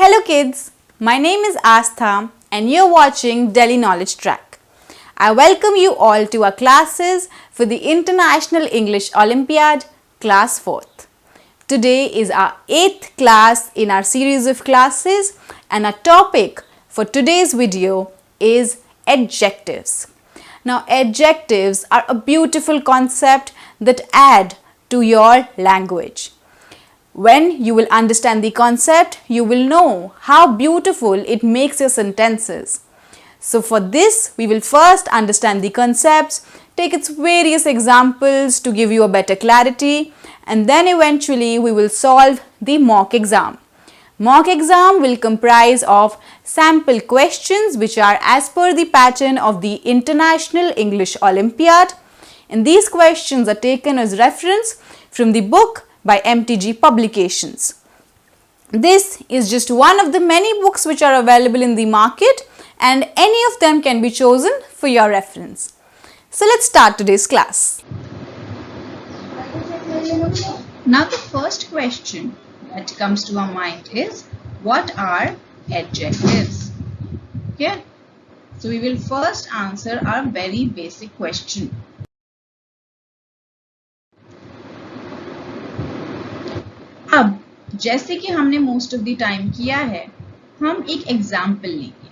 Hello kids, my name is Aastha and you're watching Delhi Knowledge Track. I welcome you all to our classes for the International English Olympiad, Class 4th. Today is our 8th class in our series of classes and our topic for today's video is adjectives. Now adjectives are a beautiful concept that add to your language. When you will understand the concept, you will know how beautiful it makes your sentences. So for this, we will first understand the concepts, take its various examples to give you a better clarity, and then eventually we will solve the mock exam. Mock exam will comprise of sample questions which are as per the pattern of the International English Olympiad, and these questions are taken as reference from the book by MTG Publications. This is just one of the many books which are available in the market and any of them can be chosen for your reference. So let's start today's class. Now the first question that comes to our mind is, what are adjectives? Okay, so we will first answer our very basic question. अब जैसे कि हमने most of the time किया है, हम एक example लेंगे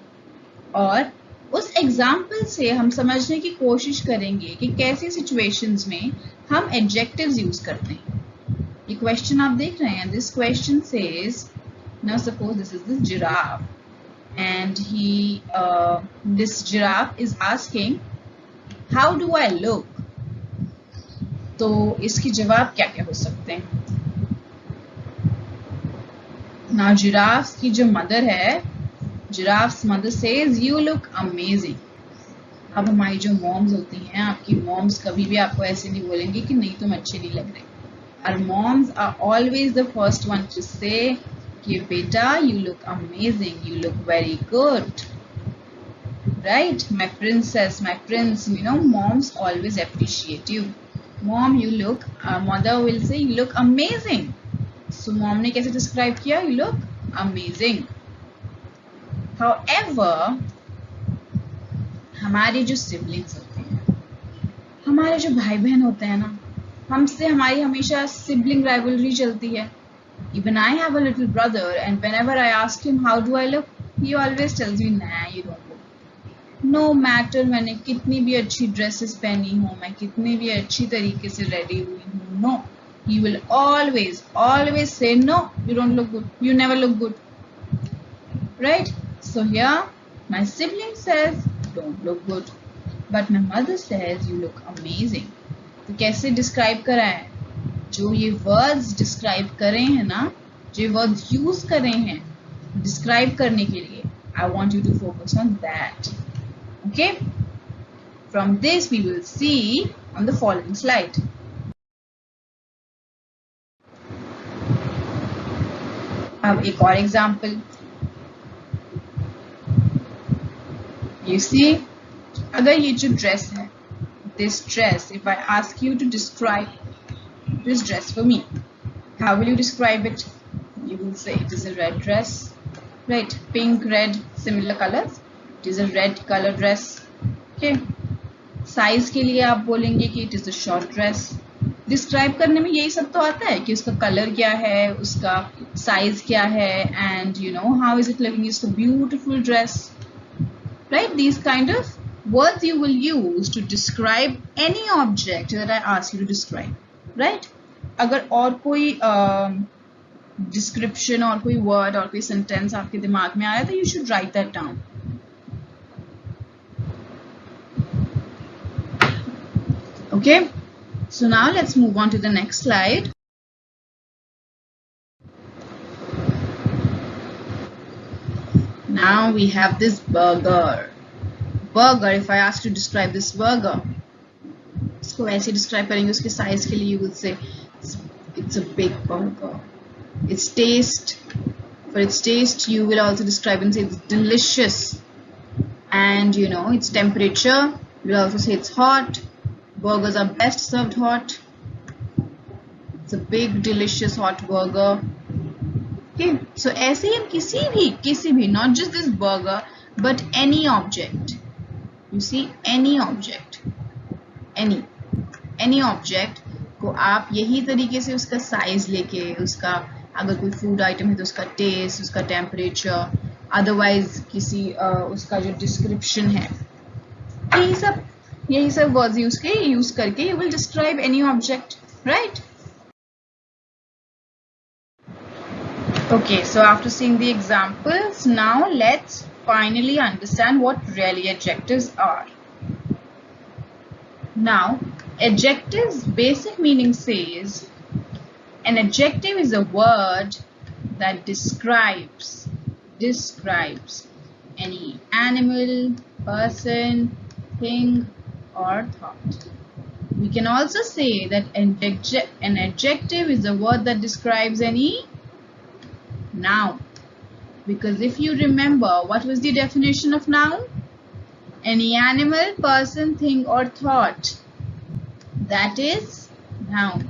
और उस एग्जाम्पल से हम समझने की कोशिश करेंगे कि कैसी सिचुएशंस में हम एडजेक्टिव्स यूज करते हैं. ये क्वेश्चन आप देख रहे हैं. This question says, now suppose this is this giraffe and he this giraffe is asking how do I look. तो इसकी जवाब क्या क्या हो सकते हैं. Now giraffes की जो मदर है, giraffes mother says you look amazing. अब हमारी जो मॉम्स होती हैं, आपकी मॉम्स कभी भी आपको ऐसे नहीं बोलेंगे कि नहीं तुम अच्छे नहीं लग रहे. Our moms are always the first one to say कि बेटा you look amazing, you look very good, right? My princess, my prince, you know, moms always appreciate you. Mom, you look, mother will say you look amazing. So mom ने कैसे describe किया? You look amazing. However, हमारे जो siblings होते हैं, हमारे जो भाई बहन होते हैं ना, हमसे हमारी हमेशा sibling rivalry चलती है. Even I have a little brother and whenever I ask him how do I look, he always tells me nah, you don't look. No matter मैंने कितनी भी अच्छी dresses पहनी हूँ, मैं कितनी भी अच्छी तरीके से ready हुई हूँ, no. He will always say no, you don't look good, you never look good, right? So here my sibling says don't look good, but my mother says you look amazing. तो कैसे describe करा है? जो ये words describe करे हैं ना, जो ये words use करे हैं describe करने के लिए, I want you to focus on that. Okay, from this we will see on the following slide. अब एक और एग्जाम्पल. You see, अगर ये जो ड्रेस है, this dress, if I ask you to describe this dress for me, how will you describe it? You will say it is a red dress, right? Pink, red, similar colors. It is a red color dress. Okay. Size के लिए आप बोलेंगे कि it is a short dress. Describe करने में यही सब तो आता है कि उसका कलर क्या है, उसका साइज क्या है, and you know how is it looking, it's a beautiful dress, right? These kind of words you will use to describe any object that I ask you to describe, right? अगर और कोई description और कोई word और कोई sentence आपके दिमाग में आया तो you should write that down. Okay, so now let's move on to the next slide. Now we have this burger. Burger, if I ask to describe this burger, इसको ऐसे describe करेंगे उसके size के लिए, you will say it's a big burger. Its taste, for its taste you will also describe and say it's delicious, and you know its temperature, you will also say it's hot. Burgers are best served hot. It's a big delicious hot burger. Okay, so ऐसे ही हम किसी भी not just this burger but any object, you see any object, any object को आप यही तरीके से उसका साइज लेके, उसका अगर कोई फूड आइटम है तो उसका टेस्ट, उसका टेम्परेचर, अदरवाइज किसी उसका जो डिस्क्रिप्शन है, यही सब वर्ड्स यूज करके you will describe any object, right? Okay, so after seeing the examples, now let's finally understand what really adjectives are. Now, adjectives basic meaning says an adjective is a word that describes any animal, person, thing or thought. We can also say that an adjective is a word that describes any noun, because if you remember, what was the definition of noun? Any animal, person, thing or thought, that is noun.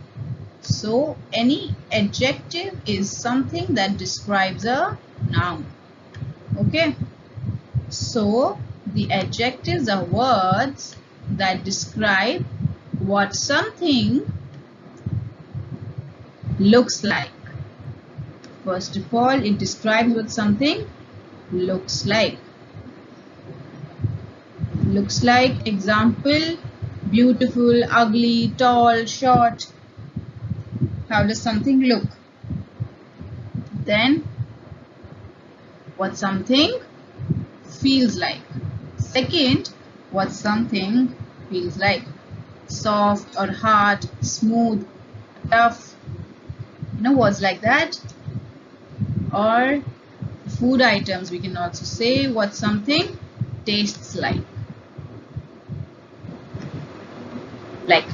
So any adjective is something that describes a noun. Okay, so the adjectives are words that describe what something looks like. First of all, it describes what something looks like. Looks like, example, beautiful, ugly, tall, short. How does something look? Then, what something feels like. Second, what something feels like. Soft or hard, smooth, tough. You know, words like that. Or food items, we can also say what something tastes like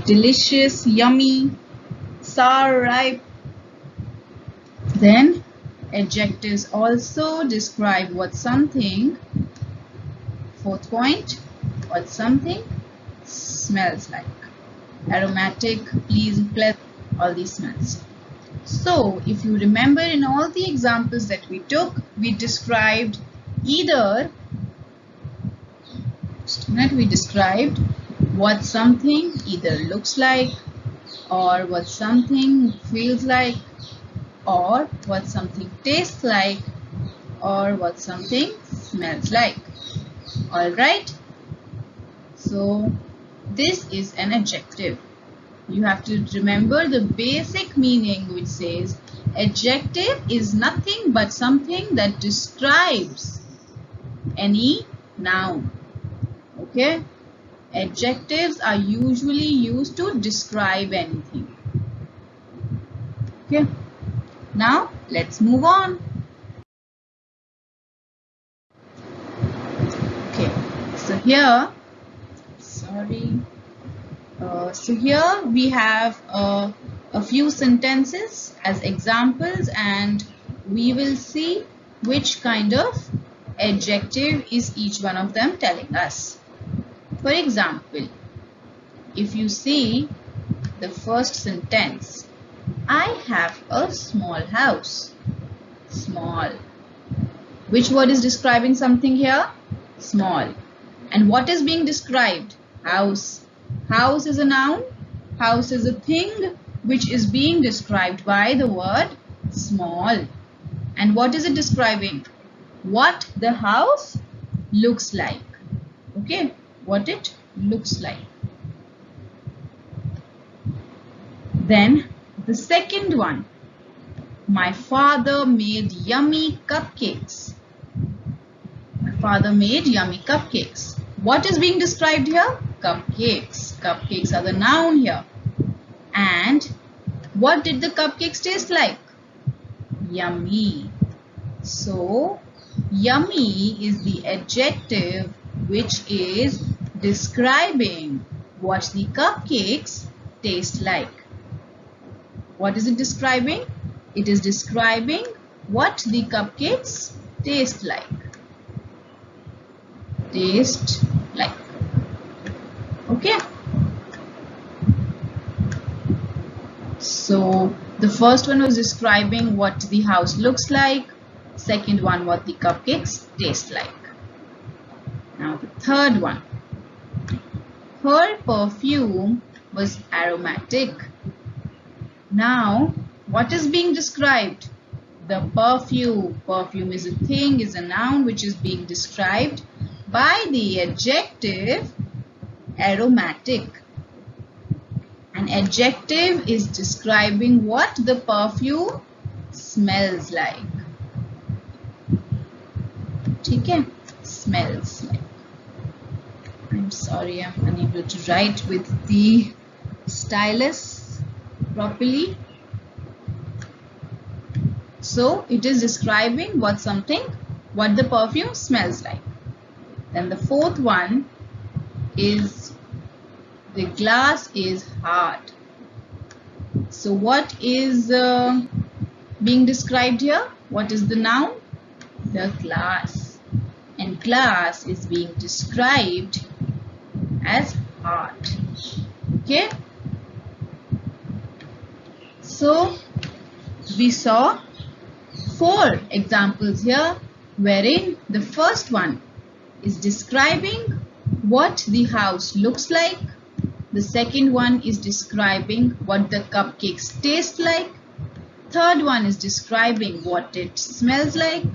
delicious, yummy, sour, ripe. Then adjectives also describe what something, fourth point, what something smells like. Aromatic, pleasant, pleasant, all these smells. So, if you remember, in all the examples that we took, we described what something either looks like, or what something feels like, or what something tastes like, or what something smells like. Alright? So, this is an adjective. You have to remember the basic meaning, which says adjective is nothing but something that describes any noun. Okay? Adjectives are usually used to describe anything. Okay? Now, let's move on. Okay, so here, so here we have a few sentences as examples, and we will see which kind of adjective is each one of them telling us. For example, if you see the first sentence, I have a small house. Small. Which word is describing something here? Small. And what is being described? House. House is a noun. House is a thing which is being described by the word small. And what is it describing? What the house looks like. Okay, what it looks like. Then the second one, my father made yummy cupcakes. My father made yummy cupcakes. What is being described here? Cupcakes. Cupcakes are the noun here. And what did the cupcakes taste like? Yummy. So, yummy is the adjective which is describing what the cupcakes taste like. What is it describing? It is describing what the cupcakes taste like. Taste like. Okay. So The first one was describing what the house looks like. Second one, what the cupcakes taste like. Now the third one. Her perfume was aromatic. Now, what is being described? The perfume. Perfume is a thing, is a noun which is being described by the adjective aromatic. An adjective is describing what the perfume smells like. ठीक है? Smells like. I'm sorry, I'm unable to write with the stylus properly. So it is describing what the perfume smells like. Then the fourth one is the glass is hard. So what is being described here? What is the noun? The glass. And glass is being described as hard. Okay. So we saw 4 examples here wherein the first one is describing what the house looks like. The second one is describing what the cupcakes taste like. Third one is describing what it smells like.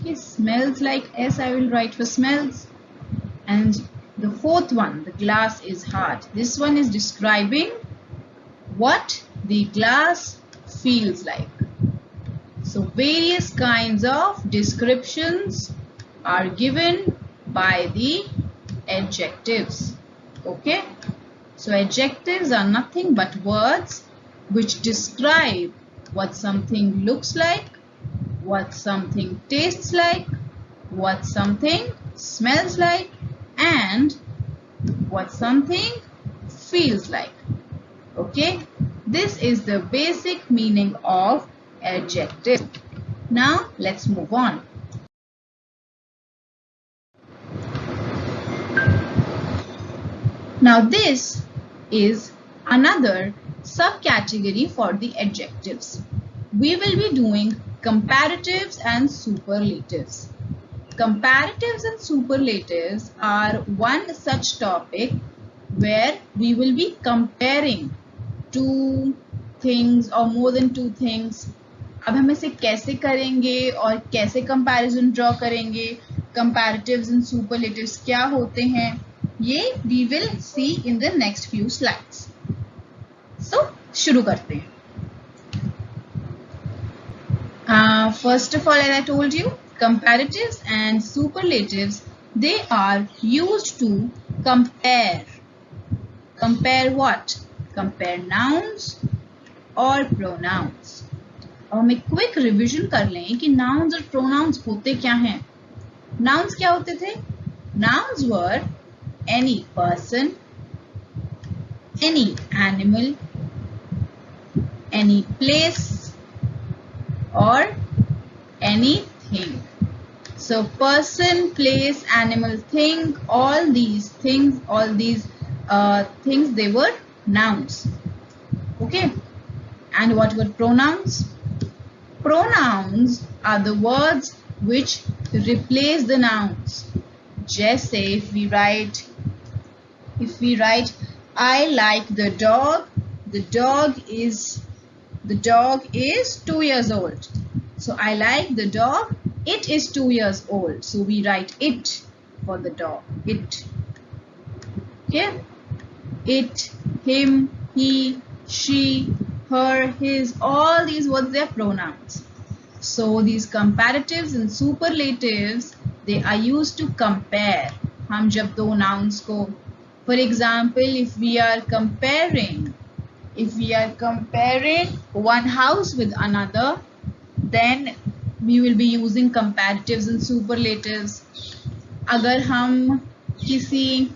Okay, smells like S I will write for smells. And the fourth one, the glass is hard. This one is describing what the glass feels like. So various kinds of descriptions are given by the adjectives. Okay. So adjectives are nothing but words which describe what something looks like, what something tastes like, what something smells like, and what something feels like. Okay, this is the basic meaning of adjective. Now let's move on. Now this is another subcategory for the adjectives. We will be doing comparatives and superlatives. Comparatives and superlatives are one such topic where we will be comparing 2 things or more than 2 things. अब हम इसे कैसे करेंगे और कैसे comparison draw करेंगे, comparatives and superlatives क्या होते हैं, ये we will see in the next few slides. So शुरू करते हैं. First of all, as I told you, comparatives and superlatives, they are used to compare. Compare what? Compare nouns or pronouns. अब हम एक क्विक रिविजन कर लें कि nouns और pronouns होते क्या हैं. Nouns क्या होते थे? Nouns were any person, any animal, any place, or anything. So person, place, animal, thing, all these things, they were nouns. Okay. And what were pronouns? Pronouns are the words which replace the nouns. Just say if we write I like the dog is 2 years old. So I like the dog, it is 2 years old. So we write it for the dog, it. Okay? It, him, he, she, her, his, all these words, they are pronouns. So these comparatives and superlatives, they are used to compare. हम जब दो nouns को, for example, if we are comparing one house with another, then we will be using comparatives and superlatives. अगर हम किसी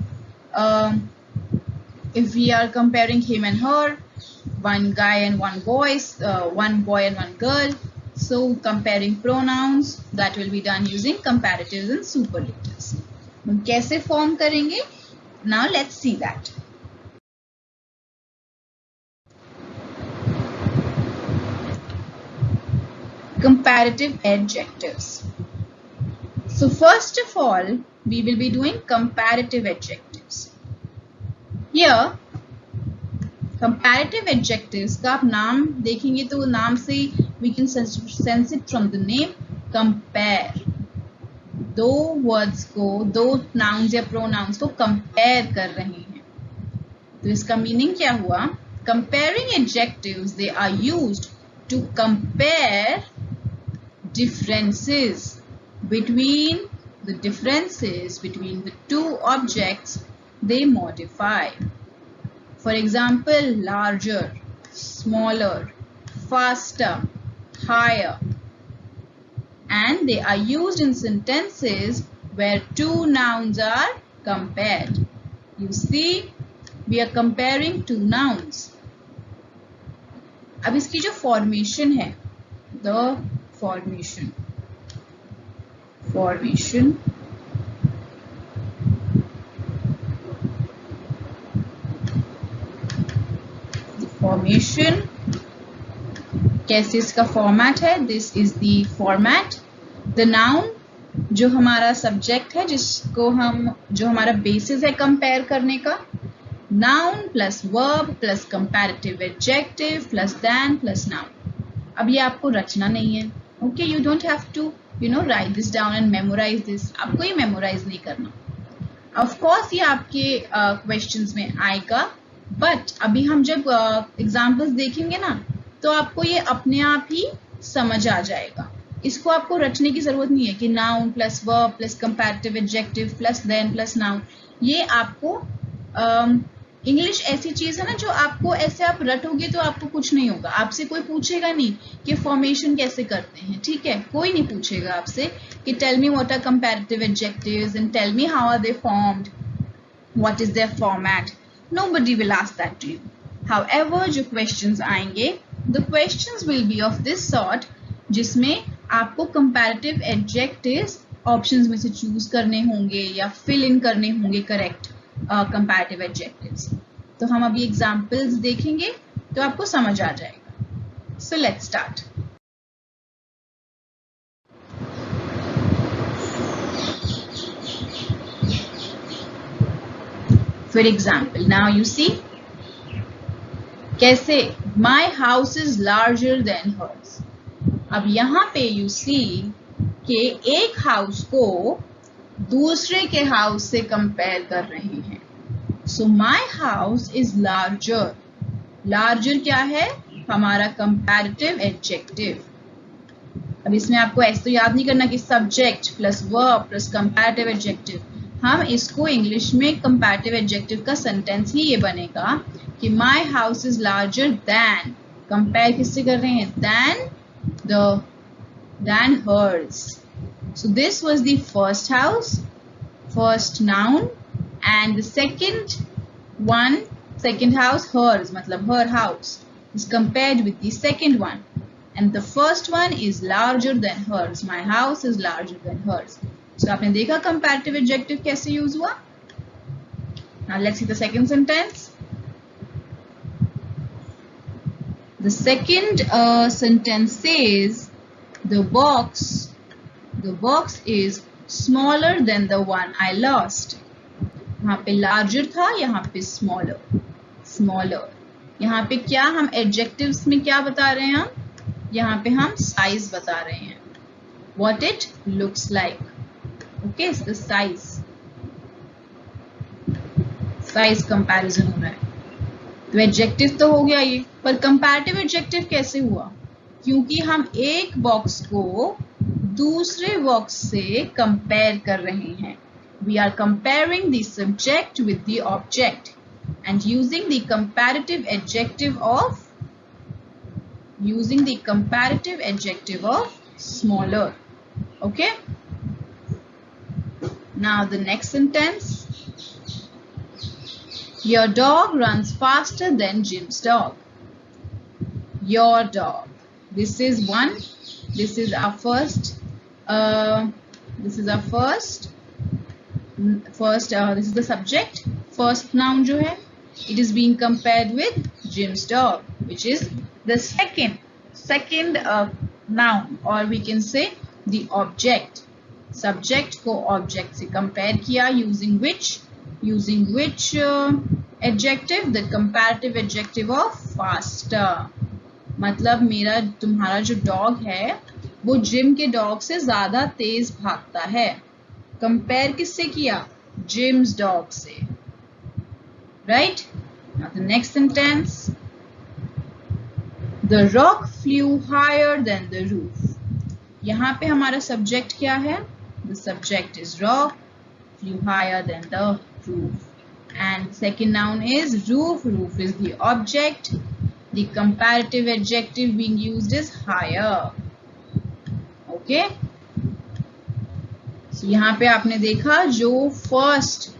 if we are comparing him and her, one guy and one boy, one boy and one girl, so comparing pronouns, that will be done using comparatives and superlatives. हम कैसे form करेंगे? Now let's see that. comparative adjectives. So first of all, we will be doing comparative adjectives. Here, comparative adjectives का आप नाम देखेंगे तो नाम से we can sense it from the name compare. दो words को, दो nouns या pronouns को compare कर रहे हैं. तो इसका meaning क्या हुआ? Comparing adjectives, they are used to compare differences between the two objects they modify. For example, larger, smaller, faster, higher. And they are used in sentences where two nouns are compared. You see, we are comparing two nouns. अब इसकी जो formation है, the formation. कैसे इसका format है? This is the format. The noun जो हमारा subject है, जो हमारा बेसिस है कंपेयर करने का, noun plus verb plus comparative adjective plus then plus noun. अब ये आपको रचना नहीं है. Okay, you don't have to write this down and memorise this. आपको ये मेमोराइज नहीं करना. ऑफ कोर्स ये आपके क्वेश्चंस में आएगा, बट अभी हम जब एग्जाम्पल्स देखेंगे ना, तो आपको ये अपने आप ही समझ आ जाएगा. इसको आपको रटने की जरूरत नहीं है कि noun plus verb plus comparative adjective plus then plus noun. ये आपको इंग्लिश ऐसी चीज है ना, जो आपको ऐसे आप रटोगे तो आपको कुछ नहीं होगा. आपसे कोई पूछेगा नहीं कि फॉर्मेशन कैसे करते हैं. ठीक है, कोई नहीं पूछेगा आपसे कि tell me what are comparative adjectives and tell me how are they formed, what is their format. Nobody will ask that to you. However, जो questions आएंगे, the questions will be of this sort, जिसमें आपको comparative adjectives options में से choose करने होंगे या fill in करने होंगे correct comparative adjectives. तो हम अभी examples देखेंगे तो आपको समझ आ जाएगा. So let's start. For example, now you see कैसे my house is larger than hers. अब यहाँ पे you see कि एक हाउस को दूसरे के हाउस से कंपेयर कर रहे हैं. So my house is larger. Larger क्या है? हमारा comparative adjective. अब इसमें आपको ऐसे तो याद नहीं करना कि subject plus verb plus comparative adjective. हम इसको इंग्लिश में कंपैरेटिव एडजेक्टिव का सेंटेंस ही ये बनेगा कि my house is larger than. Compare किससे कर रहे हैं? Than hers. So this was the first house, first noun, and the second house, hers, मतलब her house is compared with the second one, and the first one is larger than hers. My house is larger than hers. So आपने देखा comparative adjective कैसे use हुआ. Now let's see the second sentence. The second sentence says the box is smaller than the one I lost. यहाँ पे larger था, यहाँ पे smaller. यहाँ पे क्या हम adjectives में क्या बता रहे हैं? हम यहाँ पे हम size बता रहे हैं. What it looks like. Okay, it's the size comparison हो रहा है. तो एडजेक्टिव तो हो गया ये, पर कंपैरेटिव एडजेक्टिव कैसे हुआ? क्योंकि हम एक बॉक्स को दूसरे बॉक्स से कंपेयर कर रहे हैं. We are comparing the subject with the object and using the comparative adjective of smaller. Okay? Now the next sentence. Your dog runs faster than Jim's dog. Your dog. This is one. This is our first. This is the subject. First noun जो है, it is being compared with Jim's dog, which is the second noun, or we can say the object. Subject को object से compare किया using which adjective? The comparative adjective of faster. मतलब मेरा तुम्हारा जो dog है वो जिम के डॉग से ज्यादा तेज भागता है. कंपेयर किससे किया? जिम्स डॉग से. Right? Now the next sentence. The rock flew higher than the roof. यहाँ पे हमारा सब्जेक्ट क्या है? The subject is rock, flew higher than the roof. And second noun is roof. Roof is the object. The comparative adjective being used is higher. Okay? So यहाँ पे आपने देखा जो first,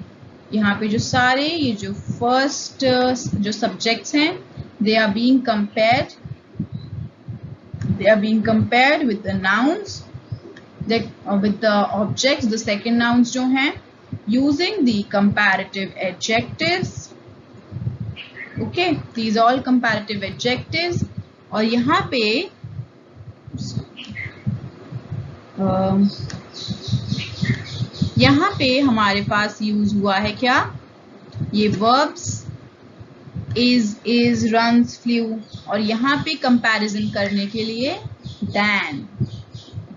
यहाँ पे जो सारे ये जो first जो subjects हैं, they are being compared with the nouns, with the objects, the second nouns जो हैं, using the comparative adjectives. Okay, these all comparative adjectives. और यहाँ पे हमारे पास यूज हुआ है क्या? ये verbs is, runs, flew. और यहाँ पे कंपैरिजन करने के लिए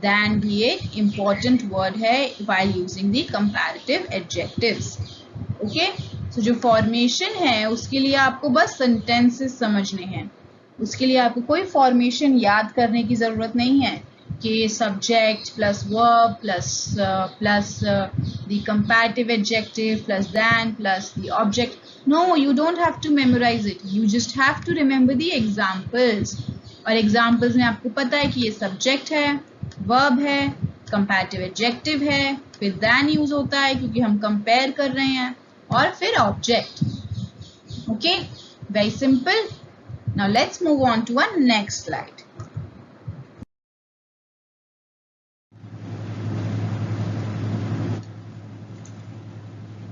than भी एक important word है while using the comparative adjectives. Okay? So जो formation है उसके लिए आपको बस sentences समझने हैं. उसके लिए आपको कोई formation याद करने की जरूरत नहीं है कि subject plus verb plus the comparative adjective plus than plus the object. No, you don't have to memorize it. You just have to remember the examples. और examples में आपको पता है कि ये subject है, verb है, comparative adjective है, फिर than use होता है क्योंकि हम compare कर रहे हैं, और फिर object. Okay, very simple. Now let's move on to our next slide.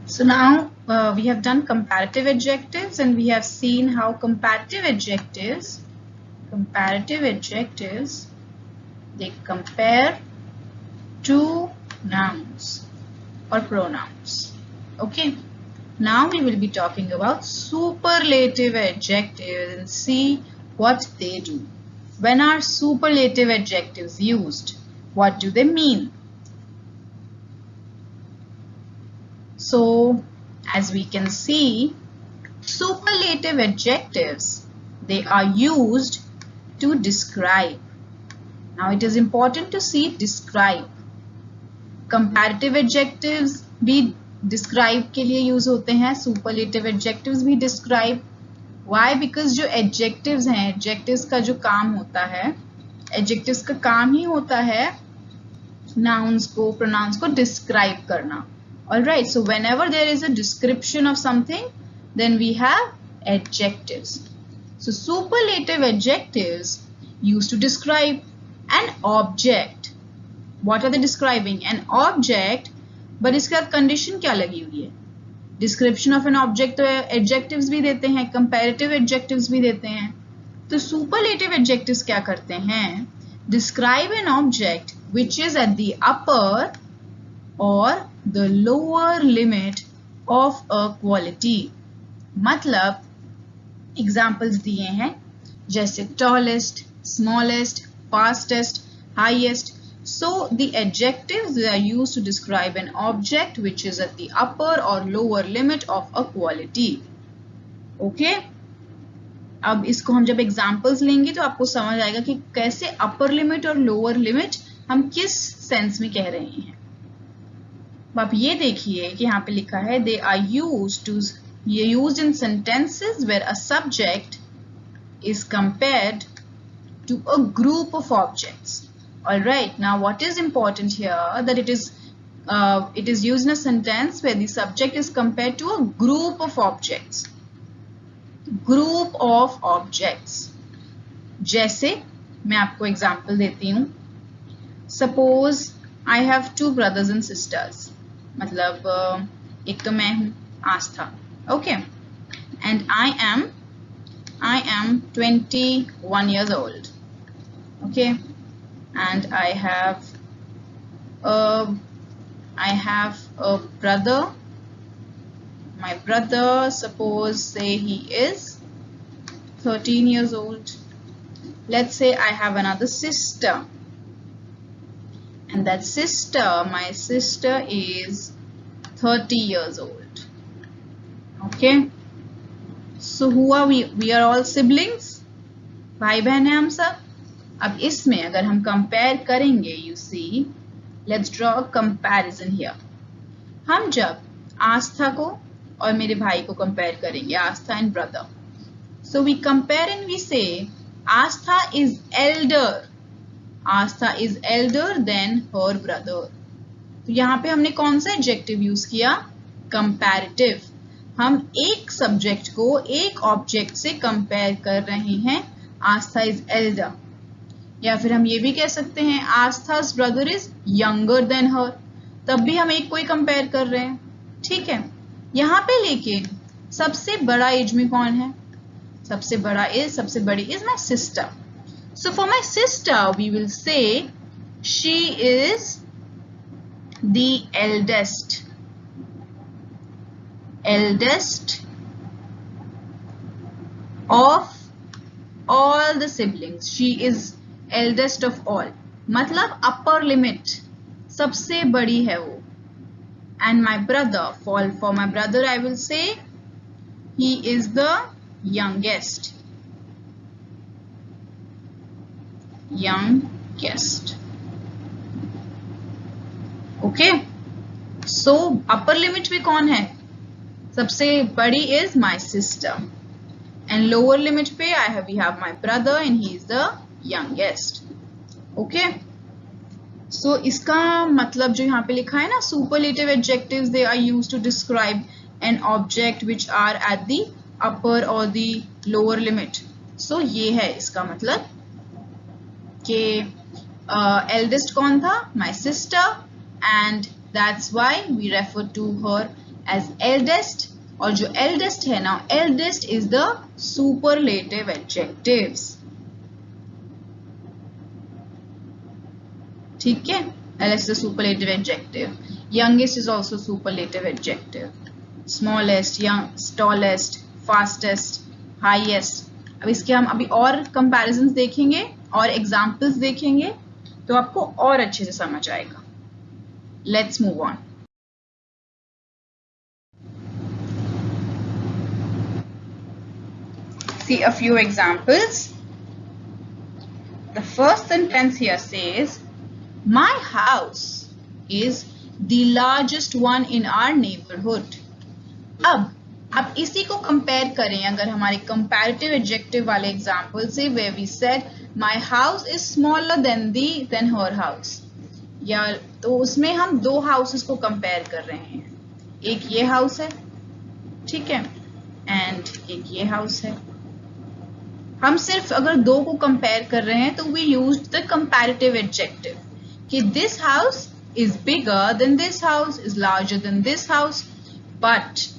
So now we have done comparative adjectives and we have seen how comparative adjectives they compare two nouns or pronouns. Okay, now we will be talking about superlative adjectives and see what they do. When are superlative adjectives used? What do they mean? So, as we can see, superlative adjectives, they are used to describe. Now, it is important to see describe. Comparative adjectives भी describe के लिए use होते हैं, superlative adjectives भी describe. Why? Because जो adjectives हैं, adjectives का जो काम होता है, adjectives का काम ही होता है nouns को, pronouns को describe करना. Alright, so whenever there is a description of something, then we have adjectives. So superlative adjectives used to describe an object. What are they describing? An object, but इसका condition क्या लगी हुई है? Description of an object तो adjectives भी देते हैं, comparative adjectives भी देते हैं. तो superlative adjectives क्या करते हैं? Describe an object which is at the upper or the lower limit of a quality. मतलब examples दिए हैं जैसे tallest, smallest, fastest, highest. So the adjectives they are used to describe an object which is at the upper or lower limit of a quality. Okay? अब इसको हम जब examples लेंगे तो आपको समझ आएगा कि कैसे upper limit और lower limit हम किस sense में कह रहे हैं. आप ये देखिए कि यहाँ पे लिखा है they are used in sentences where a subject is compared to a group of objects. Alright, now what is important here that it is used in a sentence where the subject is compared to a group of objects. Group of objects. जैसे मैं आपको example देती हूँ. Suppose I have two brothers and sisters. मतलब एक तो मैं हूँ आस्था. Okay, and I am 21 years old. Okay, and I have a brother. My brother, suppose say he is 13 years old. Let's say I have another sister, and that sister, my sister is 30 years old. Okay, so who are we? We are all siblings. भाई बहन हैं हम सब. अब इसमें अगर हम compare करेंगे, you see, let's draw a comparison here. हम जब आस्था को और मेरे भाई को कंपेयर करेंगे, Aastha and brother, so we compare and we say Aastha is elder. Aastha is elder than her brother. तो यहाँ पे हमने कौन सा एडजेक्टिव यूज किया? कंपैरेटिव. हम एक सब्जेक्ट को एक ऑब्जेक्ट से कंपेयर कर रहे हैं. आस्था इज एल्डर. या फिर हम ये भी कह सकते हैं आस्था's ब्रदर इज यंगर देन हर. तब भी हम एक को ही कंपेयर कर रहे हैं. ठीक है. यहाँ पे लेकिन सबसे बड़ा एज में कौन है? सबसे बड़ी is my sister. So for my sister, we will say she is the eldest of all the siblings. She is eldest of all. मतलब upper limit, सबसे बड़ी है वो. And my brother, for my brother, I will say he is the youngest. Okay, so upper limit पे कौन है? सबसे बड़ी is my sister, and lower limit पे we have my brother and he is the youngest. Okay, so इसका मतलब जो यहाँ पे लिखा है ना, superlative adjectives, they are used to describe an object which are at the upper or the lower limit. So ये है इसका मतलब कि eldest कौन था? My sister, and that's why we refer to her as eldest. और जो eldest है ना, eldest is the superlative adjectives. ठीक है? Eldest is the superlative adjective. Youngest is also superlative adjective. Smallest, tallest, fastest, highest. अब इसके हम अभी और comparisons देखेंगे और एग्जाम्पल्स देखेंगे तो आपको और अच्छे से समझ आएगा. Let's move on. See a few examples. The first sentence here says, my house is the largest one in our neighborhood. अब आप इसी को कंपेयर करें अगर हमारे कंपैरेटिव एडजेक्टिव वाले एग्जाम्पल से, where we said my house is smaller than her house. या तो उसमें हम दो हाउसेस को कंपेयर कर रहे हैं. एक ये हाउस है, ठीक है, एंड एक ये हाउस है. हम सिर्फ अगर दो को कंपेयर कर रहे हैं तो we used the comparative adjective कि this house is bigger than this house, is larger than this house. But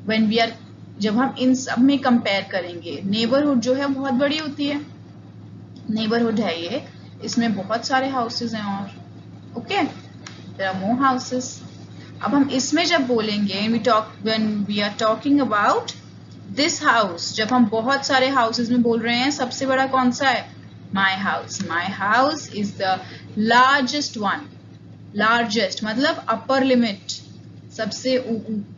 when we are, जब हम इन सब में कंपेयर करेंगे, नेबरहुड जो है बहुत बड़ी होती है. नेबरहुड है ये, इसमें बहुत सारे हाउसेस हैं और okay, there are more houses. अब हम इसमें जब बोलेंगे when we are talking about this house, जब हम बहुत सारे हाउसेस में बोल रहे हैं, सबसे बड़ा कौन सा है? My house. My house is the largest one. Largest मतलब upper limit, सबसे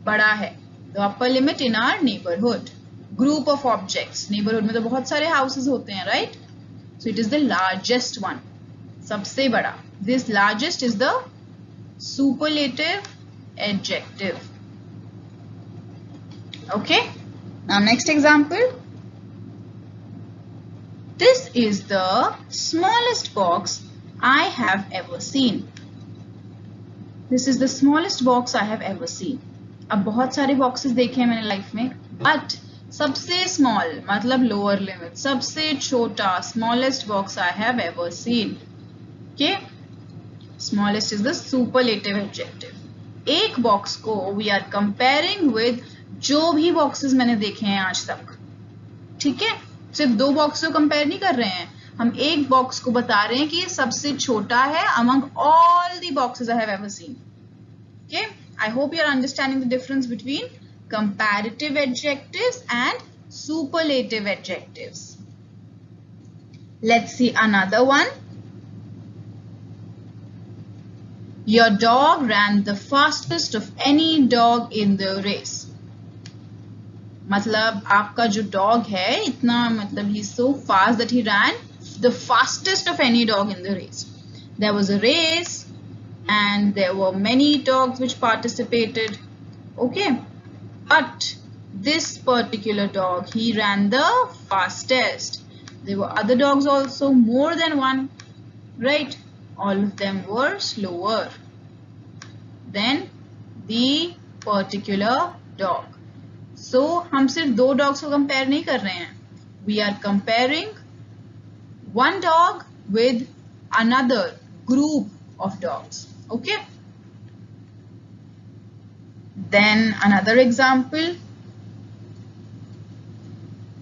बड़ा है. The upper limit in our neighborhood. Group of objects. Neighborhood में तो बहुत सारे houses होते हैं, right? So it is the largest one. सबसे बड़ा. This largest is the superlative adjective. Okay. Now next example. This is the smallest box I have ever seen. This is the smallest box I have ever seen. अब बहुत सारे boxes देखे हैं मैंने life में, but सबसे small मतलब lower limit, सबसे छोटा, smallest box I have ever seen. Okay, smallest is the superlative adjective. एक बॉक्स को वी आर कंपेयरिंग विद जो भी बॉक्सेस मैंने देखे हैं आज तक. ठीक है, सिर्फ दो बॉक्स को कंपेयर नहीं कर रहे हैं, हम एक बॉक्स को बता रहे हैं कि ये सबसे छोटा है among all the boxes I have ever seen. Okay, I hope you are understanding the difference between comparative adjectives and superlative adjectives. Let's see another one. Your dog ran the fastest of any dog in the race. मतलब आपका जो dog है इतना मतलब he's so fast that he ran the fastest of any dog in the race. There was a race and there were many dogs which participated. Okay, but this particular dog, he ran the fastest. There were other dogs also, more than one, right? All of them were slower than the particular dog. So हम सिर्फ दो dogs को compare नहीं कर रहे हैं. We are comparing one dog with another group of dogs. Okay. Then another example.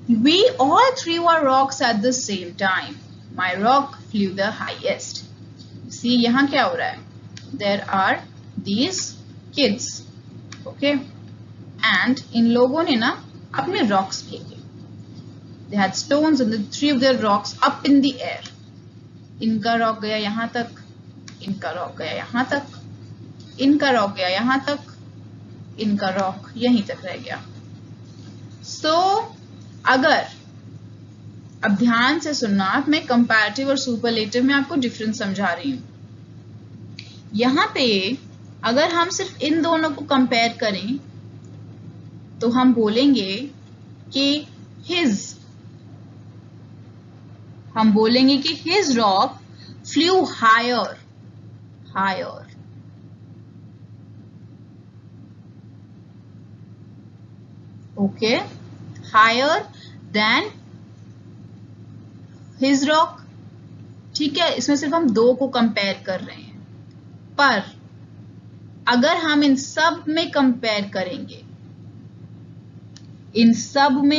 We all threw our rocks at the same time. My rock flew the highest. See यहाँ क्या हो रहा है? There are these kids. Okay. And इन लोगों ने ना अपने rocks फेंके. They had stones and they threw their rocks up in the air. इनका rock गया यहाँ तक, इनका rock गया यहाँ तक, इनका rock गया यहाँ तक, इनका rock यहीं तक रह गया. So अगर अब ध्यान से सुनना, मैं कंपैरेटिव और सुपरलेटिव में आपको डिफरेंस समझा रही हूँ. यहाँ पे अगर हम सिर्फ इन दोनों को कंपेयर करें तो हम बोलेंगे कि his rock flew higher. Okay, higher than his rock. ठीक है, इसमें सिर्फ हम दो को कंपेयर कर रहे हैं. पर अगर हम इन सब में कंपेयर करेंगे,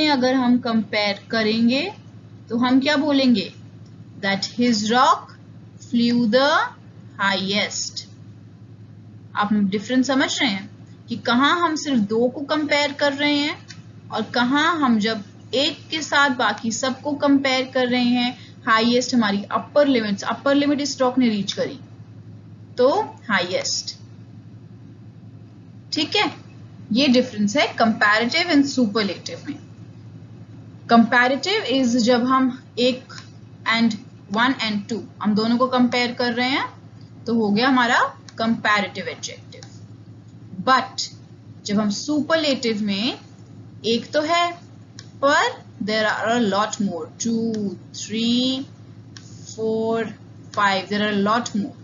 अगर हम कंपेयर करेंगे तो हम क्या बोलेंगे? That his rock flew the highest. आप डिफरेंस समझ रहे हैं कि कहाँ हम सिर्फ दो को कंपेयर कर रहे हैं और कहाँ हम जब एक के साथ बाकी सबको कंपेयर कर रहे हैं, हाईएस्ट हमारी अपर लिमिट इस रॉक ने रीच करी तो हाईएस्ट. ठीक है, ये डिफरेंस है कंपैरेटिव एंड सुपरलेटिव में. कंपैरेटिव इज जब हम एक एंड 1 and 2 हम दोनों को कंपेयर कर रहे हैं तो हो गया हमारा कंपैरेटिव एडजेक्टिव. बट जब हम सुपरलेटिव में एक तो है पर there are a lot more, 2, 3, 4, 5, there are a lot more.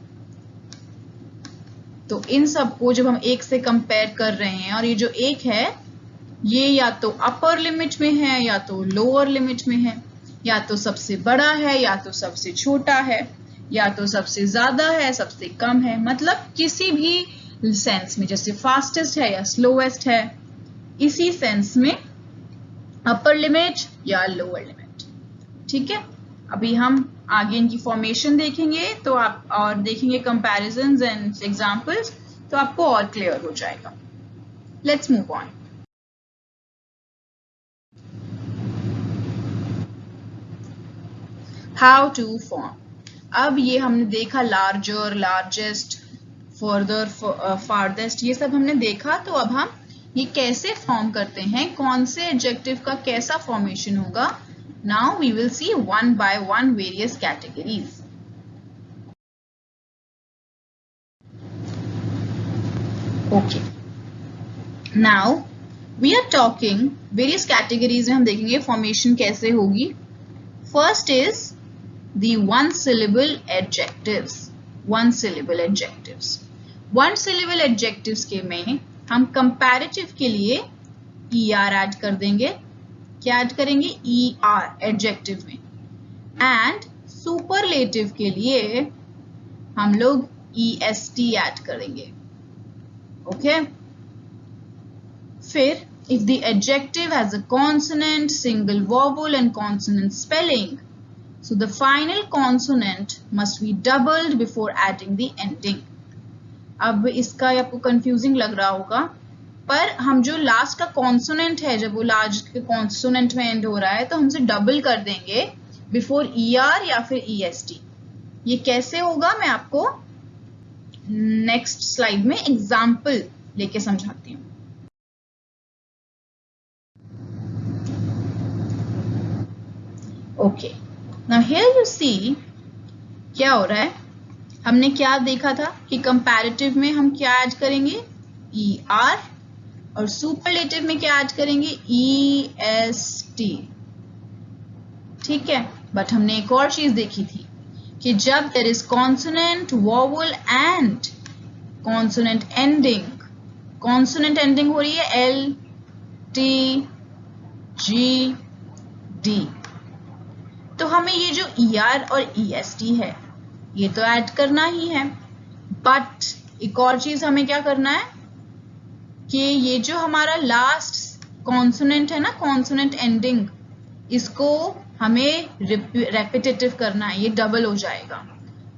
तो इन सबको जब हम एक से कंपेयर कर रहे हैं और ये जो एक है ये या तो अपर लिमिट में है या तो लोअर लिमिट में है, या तो सबसे बड़ा है या तो सबसे छोटा है, या तो सबसे ज्यादा है सबसे कम है. मतलब किसी भी सेंस में, जैसे फास्टेस्ट है या स्लोएस्ट है, इसी सेंस में अपर लिमिट या लोअर लिमिट. ठीक है, अभी हम आगे इनकी फॉर्मेशन देखेंगे तो आप और देखेंगे कंपैरिजंस एंड एग्जांपल्स, तो आपको और क्लियर हो जाएगा. Let's move on. How to form. अब ये हमने देखा लार्जर, लार्जेस्ट, फर्दर, फारदेस्ट, ये सब हमने देखा. तो अब हम ये कैसे फॉर्म करते हैं, कौन से एडजेक्टिव का कैसा फॉर्मेशन होगा. Now we will see one by one various categories. Okay. Now we are talking various categories में हम देखेंगे formation कैसे होगी. First is the one syllable adjectives. One syllable adjectives. One syllable adjectives के में हम comparative के लिए er ऐड कर देंगे. क्या ऐड करेंगे? ER एडजेक्टिव में. एंड सुपरलेटिव के लिए हम लोग EST ऐड करेंगे. ओके. फिर if the adjective has a consonant, single vowel and consonant spelling, So the final consonant must be doubled before adding the ending. अब इसका आपको कंफ्यूजिंग लग रहा होगा, पर हम जो लास्ट का कॉन्सोनेंट है, जब वो लास्ट के कॉन्सोनेंट में एंड हो रहा है तो हम उसे डबल कर देंगे बिफोर ER या फिर EST. ये कैसे होगा मैं आपको नेक्स्ट स्लाइड में एग्जाम्पल लेके समझाती हूँ. Okay, now here you see क्या हो रहा है. हमने क्या देखा था कि कंपैरेटिव में हम क्या ऐड करेंगे, ER, और सुपरलेटिव में क्या ऐड करेंगे, EST. ठीक है, बट हमने एक और चीज देखी थी कि जब there is consonant, vowel and consonant ending, consonant ending हो रही है L, T, G, D, तो हमें ये जो ER और EST है ये तो ऐड करना ही है. बट एक और चीज हमें क्या करना है कि ये जो हमारा लास्ट कॉन्सोनेंट है ना, कॉन्सोनेंट एंडिंग, इसको हमें रेपिटेटिव करना है, ये डबल हो जाएगा.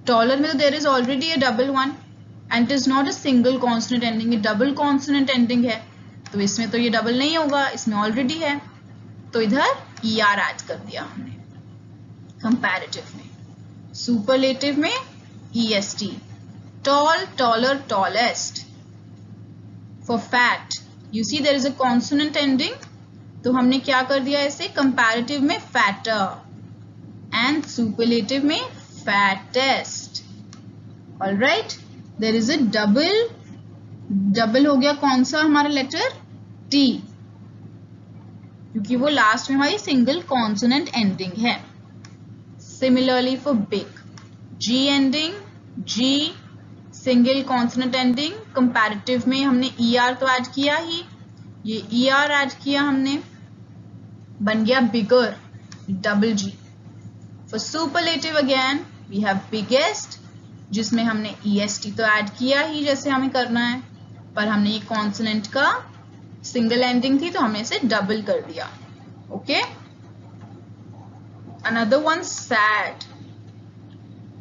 टॉलर में तो there is already a double one and it is not a single consonant ending, ये डबल कॉन्सोनेंट एंडिंग है. तो इसमें तो ये डबल नहीं होगा, इसमें ऑलरेडी है, तो इधर ER ऐड कर दिया हमने कंपैरेटिव में. सुपरलेटिव में EST, tall, taller, tallest. For fat, you see there is a consonant ending, तो हमने क्या कर दिया इसे कंपैरेटिव में fatter and superlative में fattest. All right, there is a double हो गया कौन सा हमारा लेटर, T, क्योंकि वो लास्ट में हमारी सिंगल कॉन्सोनेंट एंडिंग है. Similarly for big, G ending, G, single consonant ending. Comparative में हमने ER तो ऐड किया ही, ये ER ऐड किया हमने, बन गया bigger, double G. For superlative again we have biggest, जिसमें हमने EST तो ऐड किया ही जैसे हमें करना है, पर हमने ये कॉन्सोनेंट का सिंगल एंडिंग थी तो हमने इसे डबल कर दिया. Okay, another one sad.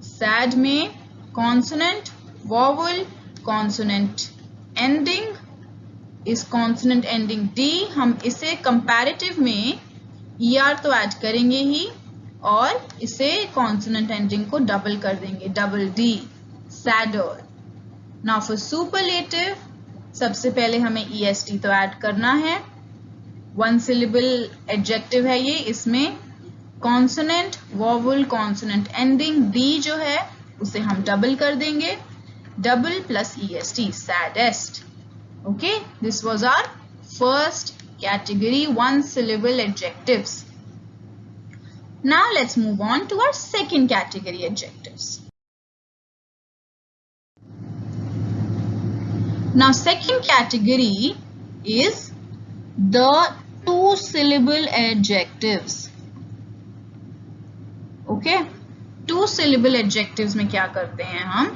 sad में consonant, vowel, consonant ending, इस consonant ending D, हम इसे comparative में ER तो ऐड करेंगे ही और इसे consonant ending को डबल कर देंगे, double D, sadder. now for superlative, सबसे पहले हमें EST तो ऐड करना है. वन syllable adjective है ये, इसमें consonant, vowel, consonant ending D जो है उसे हम डबल कर देंगे, double plus EST, saddest. Okay, this was our first category, one syllable adjectives. Now let's move on to our second category, adjectives. Now second category is the two syllable adjectives. Okay, two syllable adjectives में क्या करते हैं हम,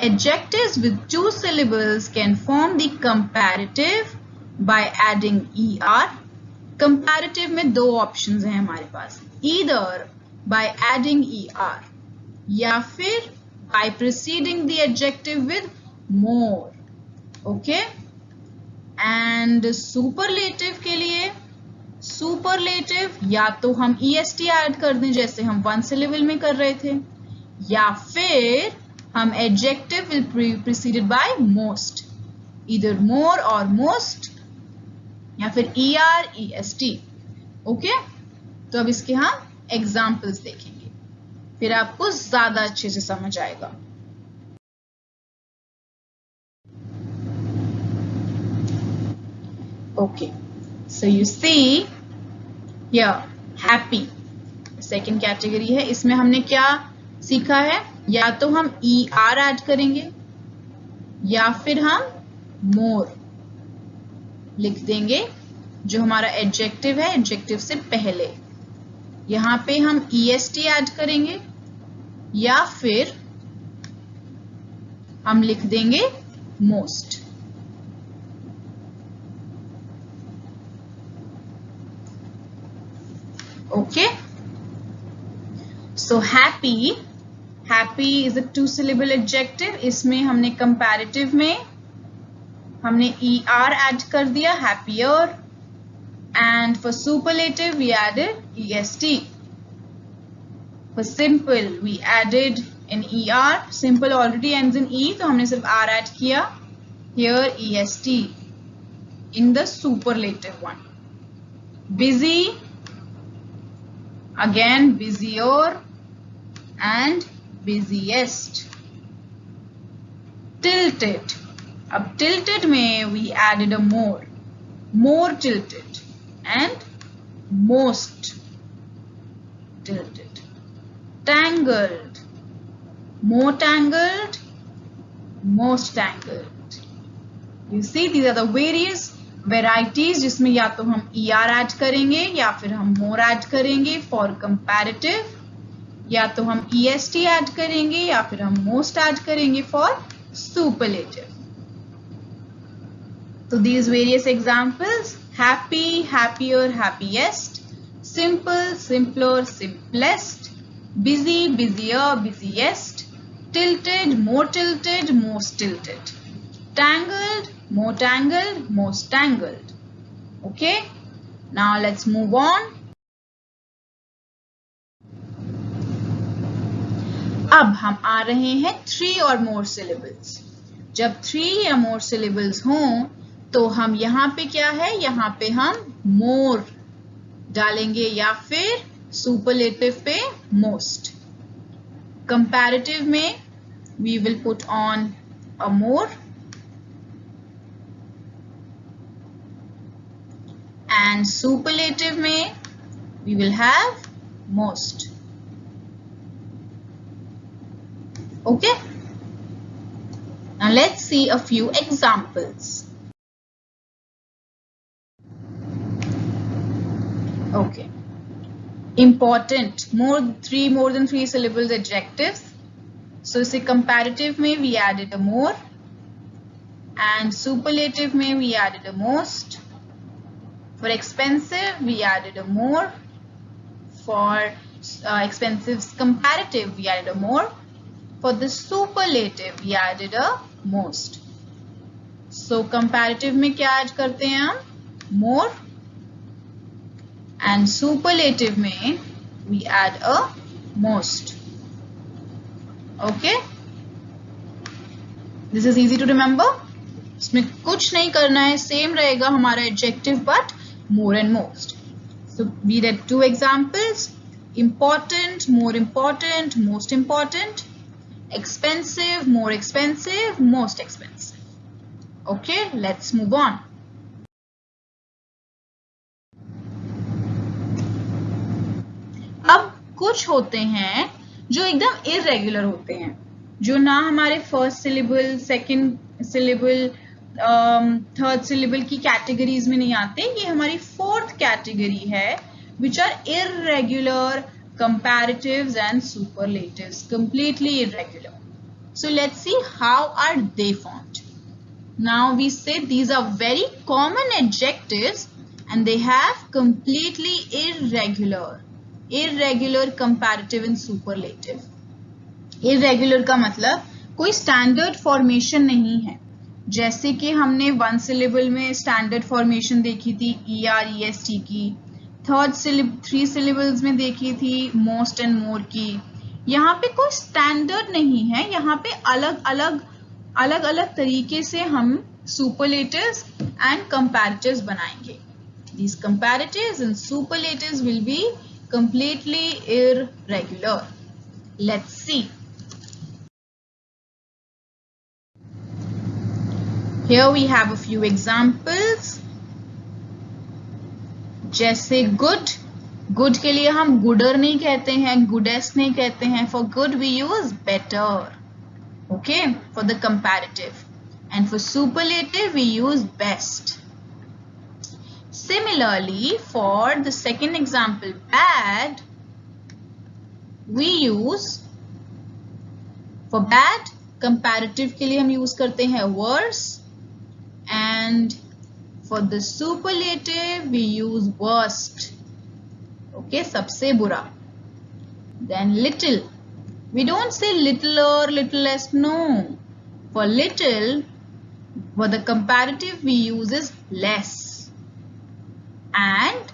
adjectives with two syllables can form the comparative by adding ER. Comparative में दो options हैं हमारे पास, ईदर बाय एडिंग ER या फिर by preceding the adjective with more. Okay, and superlative के लिए, सुपरलेटिव या तो हम EST ऐड कर दें जैसे हम वन सिलेबल में कर रहे थे, या फिर हम adjective will preceded by most, either more और मोस्ट, या फिर ER, EST. ओके, तो अब इसके हम एग्जाम्पल्स देखेंगे, फिर आपको ज्यादा अच्छे से समझ आएगा. Okay, so you see here happy second category है, इसमें हमने क्या सीखा है, या तो हम ER ऐड करेंगे या फिर हम more लिख देंगे जो हमारा एडजेक्टिव है, एडजेक्टिव से पहले. यहां पे हम EST ऐड करेंगे या फिर हम लिख देंगे most. Okay, So happy, happy is a two syllable adjective. इसमें हमने comparative में हमने er add कर दिया, happier, and for superlative we added est. For simple we added an er. Simple already ends in e, तो हमने सिर्फ r add किया. Here est in the superlative one. Busy, again busier and busiest. Tilted, अब tilted में we added a more tilted and most tilted. Tangled, more tangled, most tangled. You see, these are the various varieties जिसमें या तो हम er add करेंगे या फिर हम more add करेंगे for comparative, या तो हम est add करेंगे या फिर हम most add करेंगे for superlative. So these various examples: happy, happier, happiest, simple, simpler, simplest, busy, busier, busiest, tilted, more tilted, most tilted, tangled, more tangled, most tangled. Okay, now let's move on. अब हम आ रहे हैं 3 or more syllables. जब 3 या more syllables हों तो हम यहाँ पे क्या है, यहाँ पे हम more डालेंगे या फिर superlative पे most. Comparative में we will put on a more, and superlative में we will have most. Okay, now let's see a few examples. Okay, important, more than three syllables adjectives. So say comparative में we added a more, and superlative में we added a most. For expensive we added a more. For expensive comparative we added a more. For the superlative we added a most. So comparative में क्या add करते हैं हम? More. And superlative में we add a most. Okay, this is easy to remember. इसमें कुछ नहीं करना है, same रहेगा हमारा adjective but more and most. So we did 2 examples: important, more important, most important; expensive, more expensive, most expensive. Okay, let's move on. अब कुछ होते हैं जो एकदम irregular होते हैं, जो ना हमारे first syllable, second syllable, third syllable की categories में नहीं आते. ये हमारी fourth category है, which are irregular comparatives and superlatives, completely irregular. So let's see how are they formed. Now we say these are very common adjectives and they have completely irregular comparative and superlative. Irregular का मतलब कोई standard formation नहीं है. जैसे कि हमने one syllable में standard formation देखी थी er, est की, three syllables में देखी थी most and more की. यहाँ पे कोई standard नहीं है, यहाँ पे अलग अलग तरीके से हम superlatives and comparatives बनाएंगे. These comparatives and superlatives will be completely irregular. Let's see. Here we have a few examples. जैसे good के लिए हम gooder नहीं कहते हैं, goodest नहीं कहते हैं. For good we use better. Okay, for the comparative. And for superlative we use best. Similarly, for the second example, bad, we use, for bad, comparative के लिए हम use करते हैं worse, and for the superlative we use worst. Okay, सबसे बुरा. Then little. We don't say littler, little less. No. For little, for the comparative we use is less. And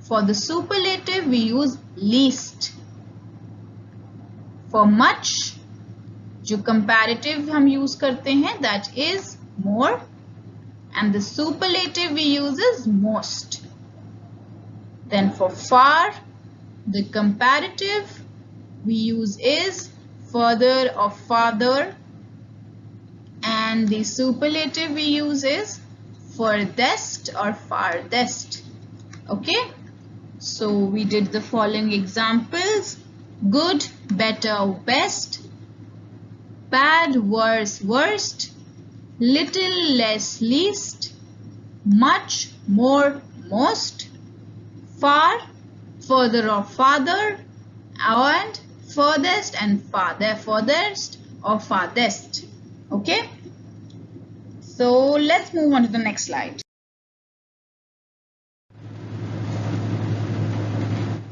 for the superlative we use least. For much, जो comparative हम use करते हैं, that is more. And the superlative we use is most. Then for far, the comparative we use is further or farther, and the superlative we use is furthest or farthest. Okay, so we did the following examples: good, better, best; bad, worse, worst; little, less, least; much, more, most; far, further or farther; and furthest and furthest or farthest. Okay, so let's move on to the next slide.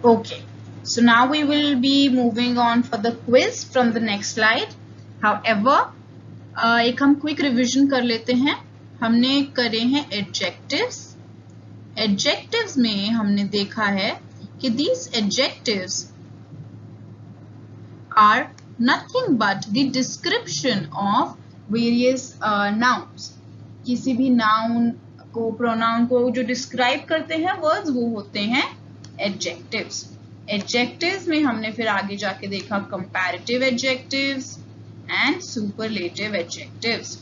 Okay, so now we will be moving on for the quiz from the next slide. However, एक हम quick revision कर लेते हैं. हमने करे हैं adjectives. Adjectives में हमने देखा है कि these adjectives are nothing but the description of various nouns. किसी भी noun को, pronoun को जो describe करते हैं words, वो होते हैं adjectives. Adjectives में हमने फिर आगे जाके देखा comparative adjectives and superlative adjectives.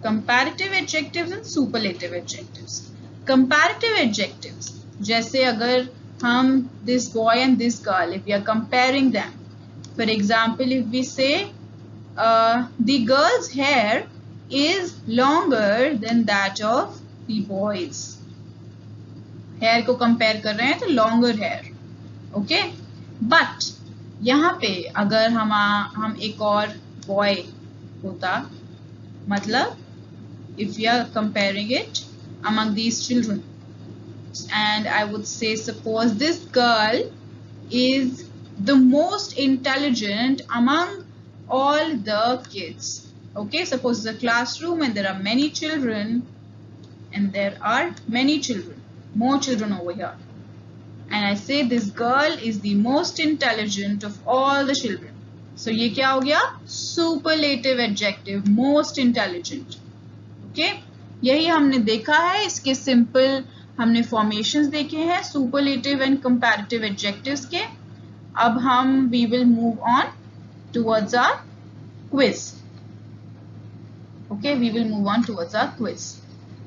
Comparative adjectives and superlative adjectives. Comparative adjectives, जैसे अगर हम this boy and this girl, if we are comparing them, for example, if we say the girl's hair is longer than that of the boys. Hair को compare कर रहे हैं तो longer hair. Okay? But यहाँ पे अगर हम एक और boy होता, मतलब if we are comparing it among these children, and I would say suppose this girl is the most intelligent among all the kids. Okay, suppose it's a classroom and there are many children, and there are many children, more children over here, and I say this girl is the most intelligent of all the children. So ये क्या हो गया? Superlative adjective, most intelligent. Okay, यही हमने देखा है. इसके simple हमने formations देखे हैं superlative and comparative adjectives के. अब हम we will move on towards our quiz. Okay, we will move on towards our quiz.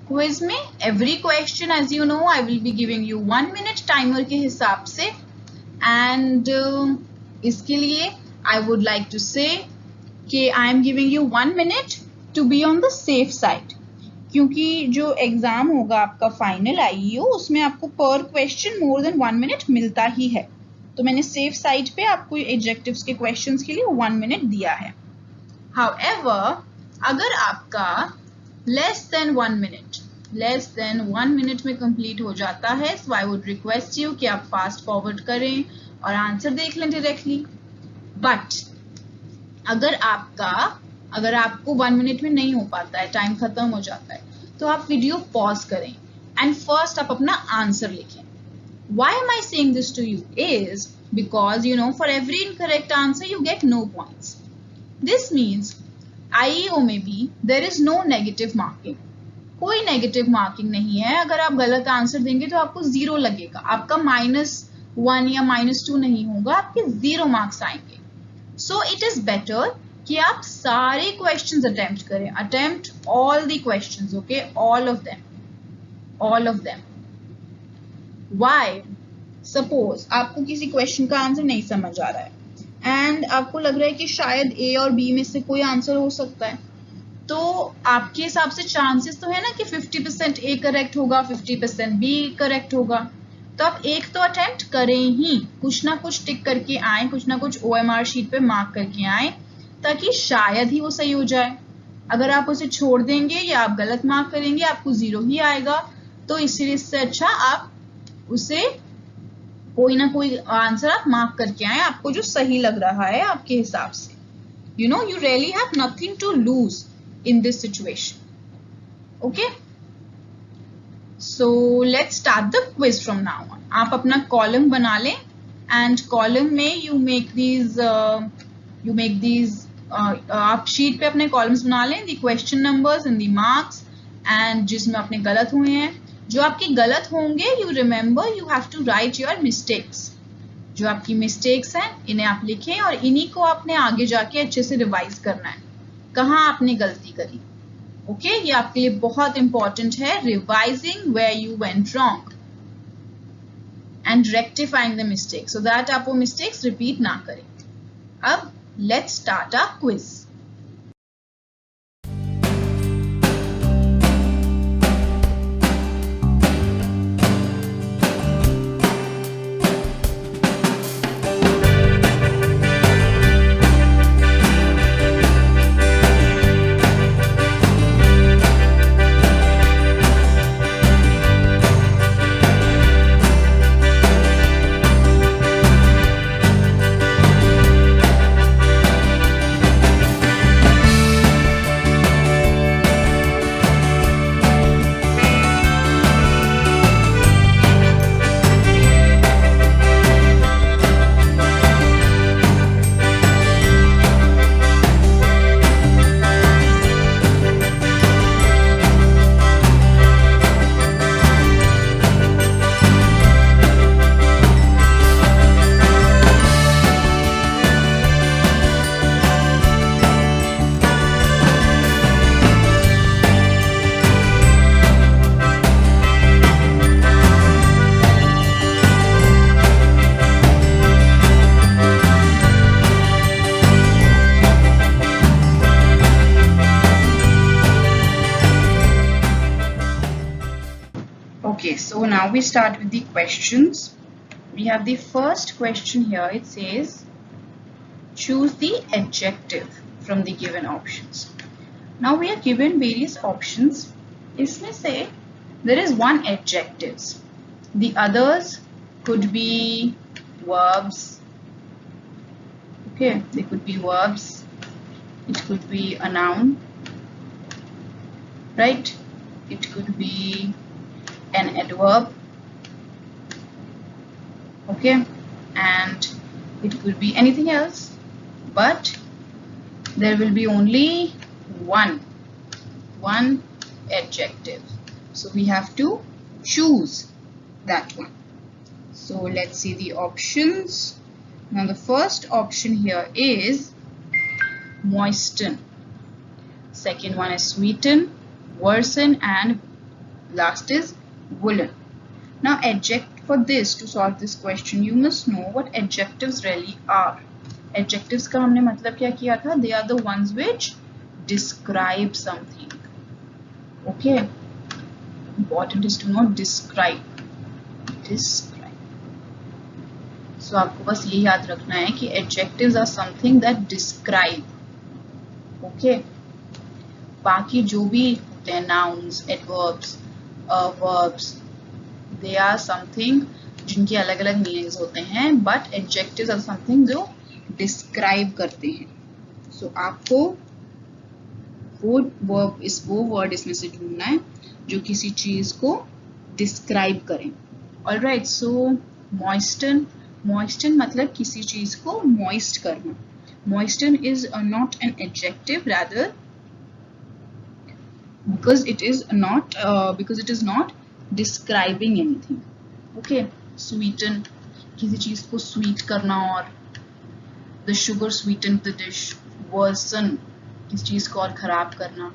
Quiz में every question, as you know, I will be giving you 1 minute timer के हिसाब से, and इसके लिए I would like to say कि I am giving you 1 minute to be on the safe side. क्योंकि जो exam होगा आपका फाइनल IEO, उसमें आपको पर क्वेश्चन मोर देन 1 मिनट मिलता ही है. तो मैंने सेफ साइड पे आपको एडजेक्टिव्स के क्वेश्चंस के लिए 1 मिनट दिया है. However, अगर आपका लेस देन 1 मिनट में कंप्लीट हो जाता है, so I would request you कि आप फास्ट फॉरवर्ड करें और आंसर देख लें डायरेक्टली. बट अगर आपको 1 मिनट में नहीं हो पाता है, टाइम खत्म हो जाता है, तो आप वीडियो पॉज करें एंड फर्स्ट आप अपना आंसर लिखें. Why am I saying this to you is because, you know, for every incorrect answer you get no points. This means IEO में भी there is no negative marking. कोई negative marking नहीं है. अगर आप गलत आंसर देंगे तो आपको 0 लगेगा. आपका -1 या -2 नहीं होगा, आपके 0 मार्क्स आएंगे. So it is better कि आप सारे क्वेश्चंस अटेम्प्ट करें. Attempt all the questions, okay, all of them. Why? Suppose आपको किसी क्वेश्चन का आंसर नहीं समझ आ रहा है एंड आपको लग रहा है कि शायद A और B में से कोई आंसर हो सकता है, तो आपके हिसाब से चांसेस तो है ना कि 50% A करेक्ट होगा, 50% B करेक्ट होगा. तो आप एक तो अटेम्प्ट करें ही, कुछ ना कुछ टिक करके आए, कुछ ना कुछ OMR शीट पे मार्क करके आए, ताकि शायद ही वो सही हो जाए. अगर आप उसे छोड़ देंगे या आप गलत मार्क करेंगे, आपको 0 ही आएगा. तो इसलिए इससे अच्छा आप उसे कोई ना कोई आंसर आप मार्क करके आए, आपको जो सही लग रहा है आपके हिसाब से. You know, you really have nothing to lose in this situation. Okay? So let's start the quiz from now on. आप अपना column बना लें and column में you make these आप sheet पे अपने columns बना लें, the question numbers and the marks, and जिसमें अपने गलत हुए हैं, जो आपके गलत होंगे you remember you have to write your mistakes. जो आपकी मिस्टेक्स हैं इन्हें आप लिखें और इन्हीं को आपने आगे जाके अच्छे से रिवाइज करना है, कहाँ आपने गलती करी. ओके, ये आपके लिए बहुत इंपॉर्टेंट है, revising where you went wrong and rectifying the mistake so that आप वो मिस्टेक्स रिपीट ना करें. अब let's start our quiz. So now we start with the questions. We have the first question here. It says, choose the adjective from the given options. Now we are given various options. इसमें से there is one adjectives. The others could be verbs. Okay, they could be verbs. It could be a noun, right? It could be an adverb, okay, and it could be anything else, but there will be only one adjective, so we have to choose that one. So let's see the options. Now the first option here is moisten, second one is sweeten, worsen, and last is woolen. Now for this, to solve this question, you must know what adjectives really are. Adjectives का हमने मतलब क्या किया था? They are the ones which describe something. Okay, important is to know describe. So आपको बस ये याद रखना है कि adjectives are something that describe. Okay, बाकी जो भी होते हैं nouns, adverbs, verbs, they are something जिनके अलग अलग मीनिंग्स होते हैं, but adjectives are something जो describe करते हैं. So आपको वो वर्ड इसमें से ढूंढना है जो किसी चीज को डिस्क्राइब करें. ऑलराइट, सो moisten मतलब किसी चीज को moist करना. Moisten is not an adjective, rather because it is not describing anything. Okay, sweeten किसी चीज को sweet करना, और the sugar sweetened the dish. Worsen किसी चीज को और खराब करना.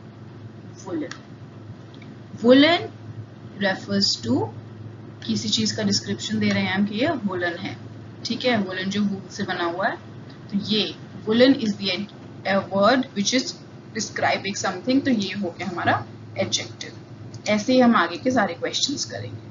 Woolen refers to किसी चीज का डिस्क्रिप्शन दे रहे हैं हम कि ये वुलन है. ठीक है, वुलन जो वूल से बना हुआ है, तो ये woollen is the word which is describing something. तो ये हो गया हमारा एडजेक्टिव. ऐसे ही हम आगे के सारे क्वेश्चंस करेंगे.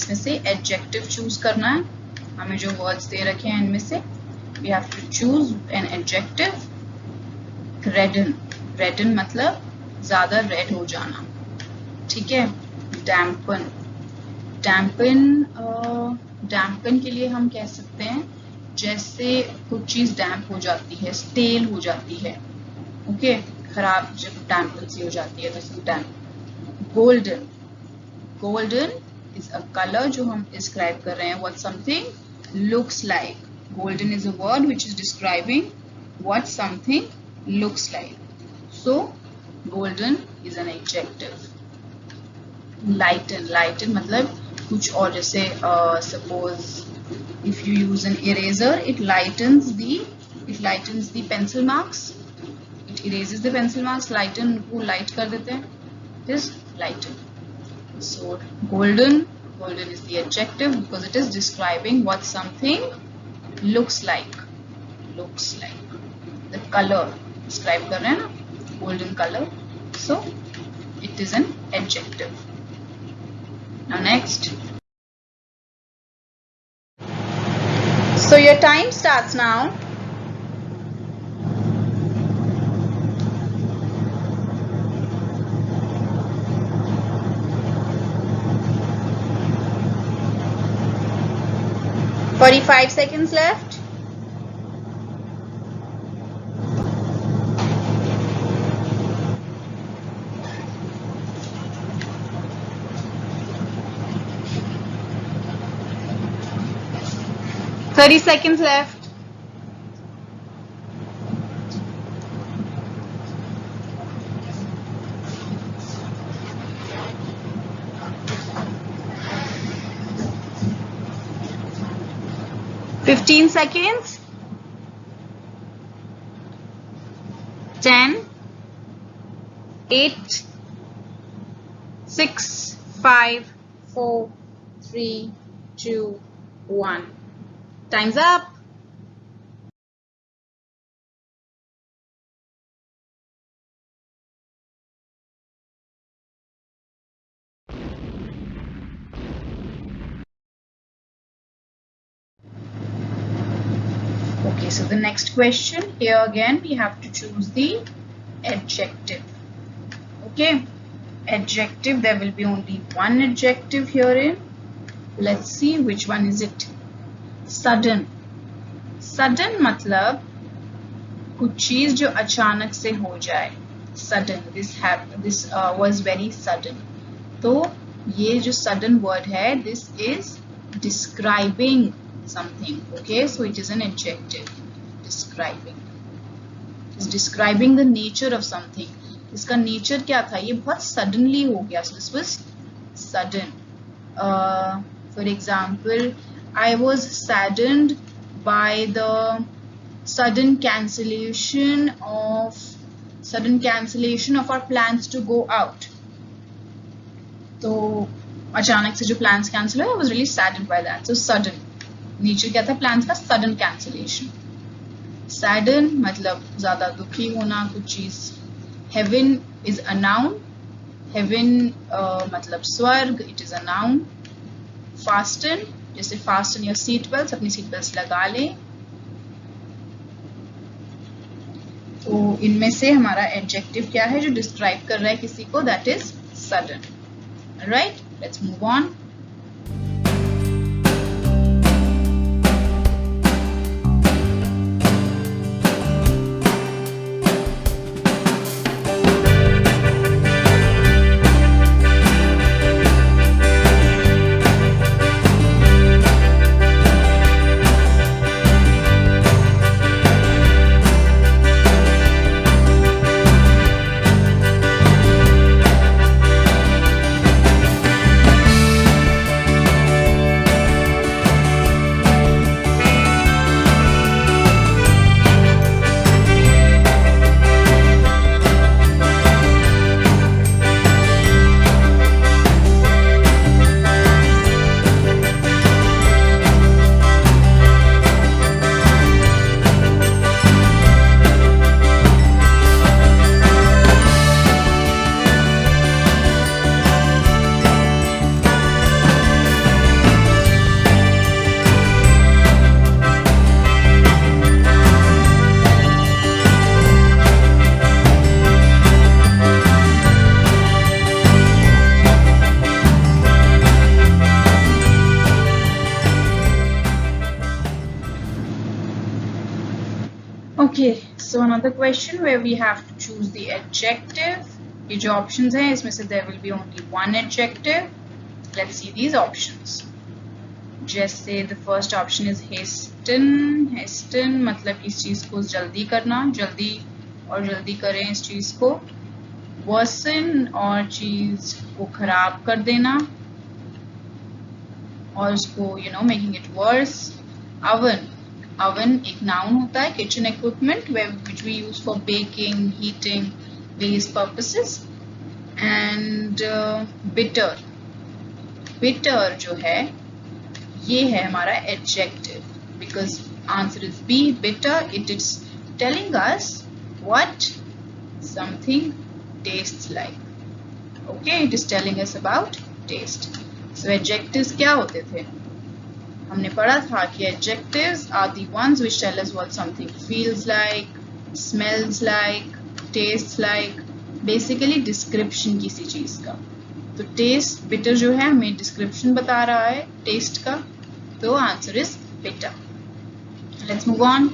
इसमें से एडजेक्टिव चूज करना है. हमें जो वर्ड्स दे रखे हैं इनमें से we have to choose an adjective. redden, redden मतलब ज़्यादा रेड हो जाना. ठीक है. dampen, dampen, dampen के लिए हम कह सकते हैं जैसे कुछ चीज़ डैम्प हो जाती है, स्टेल हो जाती है. ओके, खराब जब डैम्पन सी हो जाती है तो इसको डैम्प. golden, golden is a color जो हम describe कर रहे हैं what something looks like. Golden is a word which is describing what something looks like. So, golden is an adjective. Lighten, lighten मतलब कुछ और जैसे suppose if you use an eraser, it lightens the pencil marks. It erases the pencil marks. Lighten को light कर देते हैं. It is lighten. So, golden is the adjective because it is describing what something looks like. The color describe कर रहे हैं ना, golden color. So it is an adjective. Now next. So your time starts now. "45 seconds left. "30 seconds left. "15 seconds. 10, 8, 6, 5, 4, 3, 2, 1. Time's up. Okay, so the next question, here again we have to choose the adjective. Okay, adjective, there will be only one adjective herein. Let's see which one is it. Sudden. Sudden मतलब कुछ चीज जो अचानक से हो जाए. Sudden. This was very sudden. तो ये जो sudden word है, this is describing something. Okay, so it is an adjective. Describing. It's describing the nature of something. इसका nature क्या था? ये बहुत suddenly हो गया. So this was sudden. For example, I was saddened by the sudden cancellation of our plans to go out. तो अचानक से जो plans cancel हुए, I was really saddened by that. So sudden. Nature क्या था plans का? Sudden cancellation. Sadden मतलब ज़्यादा दुखी होना कुछ चीज़. Heaven is a noun. Heaven मतलब स्वर्ग. It is a noun. Fasten जैसे fasten your seat belts, अपनी seat belts लगा लें. तो इनमें से हमारा adjective क्या है जो describe कर रहा है किसी को? That is sudden. Alright, let's move on. Okay, so another question where we have to choose the adjective. ये जो options हैं इसमें से there will be only one adjective. Let's see these options. जैसे the first option is hasten. Hasten मतलब इस चीज को जल्दी करना, जल्दी और जल्दी करें इस चीज को. Worsen और चीज को खराब कर देना और उसको making it worse. Oven. Oven एक noun होता है, kitchen equipment which we use for baking, heating, various purposes. And bitter. Bitter जो है ये है हमारा adjective because answer is B. Bitter. It is telling us what something tastes like. Okay, it is telling us about taste. So adjectives क्या होते थे? हमने पढ़ा था कि adjectives are the ones which tell us what something feels like, smells like, tastes like. Basically description किसी चीज का. तो taste bitter जो है हमें description बता रहा है taste का. तो answer is bitter. Let's move on.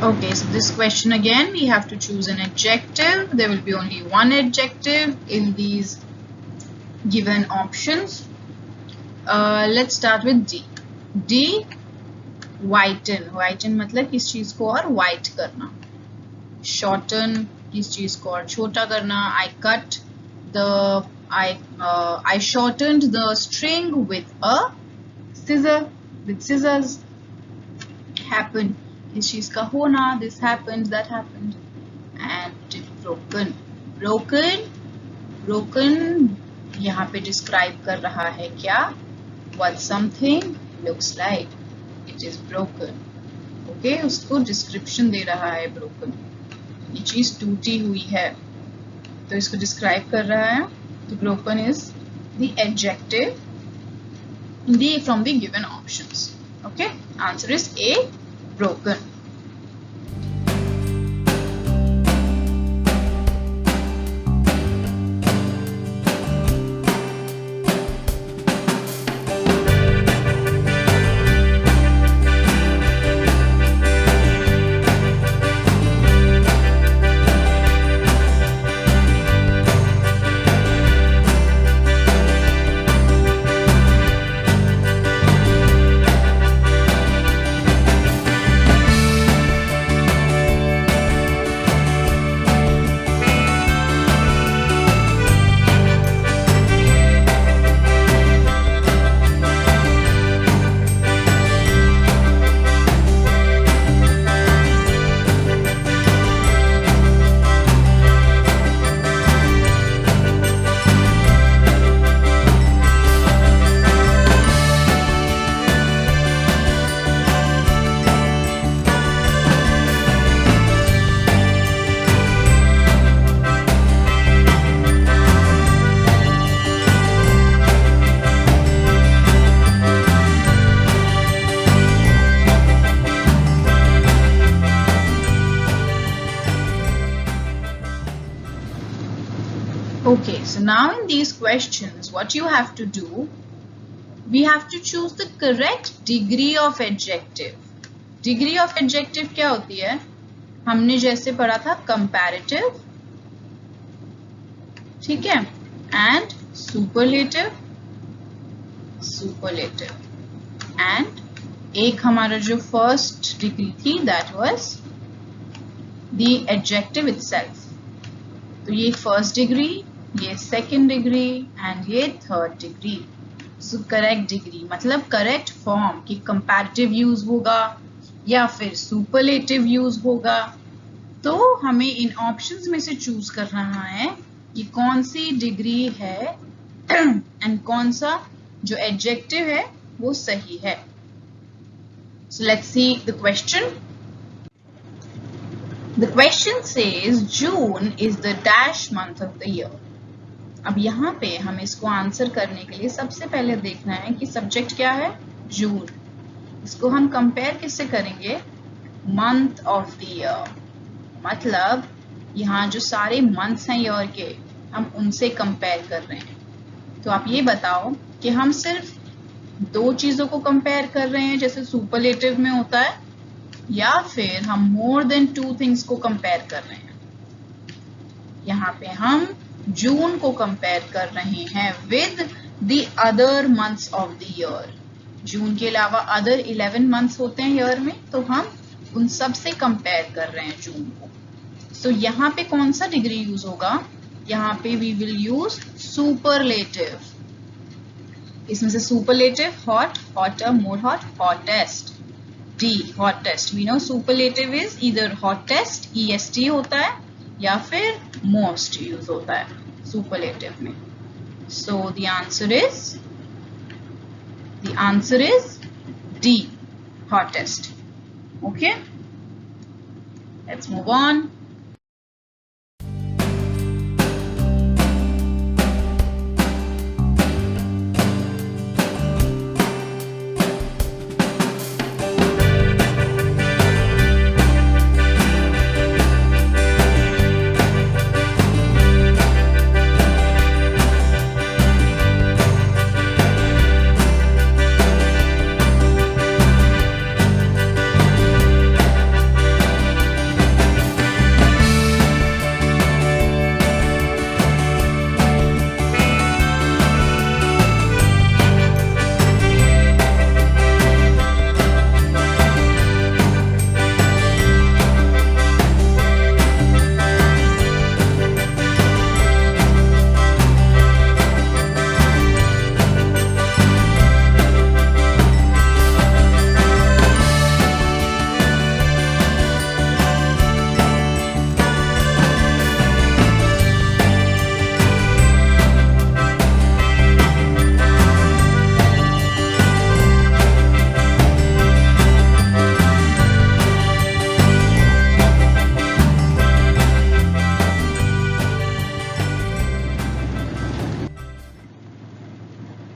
Okay, so this question again, we have to choose an adjective. There will be only one adjective in these given options. Let's start with D. D, whiten. Whiten मतलब किस चीज को और white करना. Shorten, किस चीज को और छोटा करना. I shortened the string with a scissor. With scissors. Happen. इस चीज का होना, this happened, that happened. And broken. Broken यहाँ पे describe कर रहा है क्या? What something looks like. It is broken. Okay, उसको description दे रहा है broken. ये चीज टूटी हुई है, तो इसको describe कर रहा है. तो broken is the adjective from the given options. Okay, answer is A. Broken. Okay, so now in these questions, what you have to do, we have to choose the correct degree of adjective. Degree of adjective क्या होती है? हमने जैसे पढ़ा था comparative, ठीक है, and superlative, and एक हमारा जो first degree थी that was the adjective itself. तो ये first degree, ये second degree and ये third degree. So correct degree मतलब correct form कि comparative use होगा या फिर superlative use होगा. तो हमें इन ऑप्शंस में से चूज करना है कि कौन सी डिग्री है एंड कौन सा जो एडजेक्टिव है वो सही है. So let's see the question. The question says June is the dash month of the year. अब यहाँ पे हमें इसको आंसर करने के लिए सबसे पहले देखना है कि सब्जेक्ट क्या है, जून. इसको हम कंपेयर किससे करेंगे, मंथ ऑफ द ईयर. मतलब यहाँ जो सारे मंथ्स हैं ईयर के हम उनसे कंपेयर कर रहे हैं. तो आप ये बताओ कि हम सिर्फ दो चीजों को कंपेयर कर रहे हैं जैसे सुपरलेटिव में होता है, या फिर हम मोर देन टू थिंग्स को कंपेयर कर रहे हैं. यहाँ पे हम जून को कंपेयर कर रहे हैं with the other months of the year. June के अलावा अदर 11 मंथ्स होते हैं ईयर में, तो हम उन सब से कंपेयर कर रहे हैं जून को. तो यहाँ पे कौन सा डिग्री यूज होगा, यहाँ पे वी विल यूज सुपरलेटिव. इसमें से superlative hot, hotter, more hot, hottest. The hottest. We know superlative is either hottest EST होता है या फिर मोस्ट यूज होता है सुपरलेटिव में. सो the answer is D, hottest. Okay, let's move on.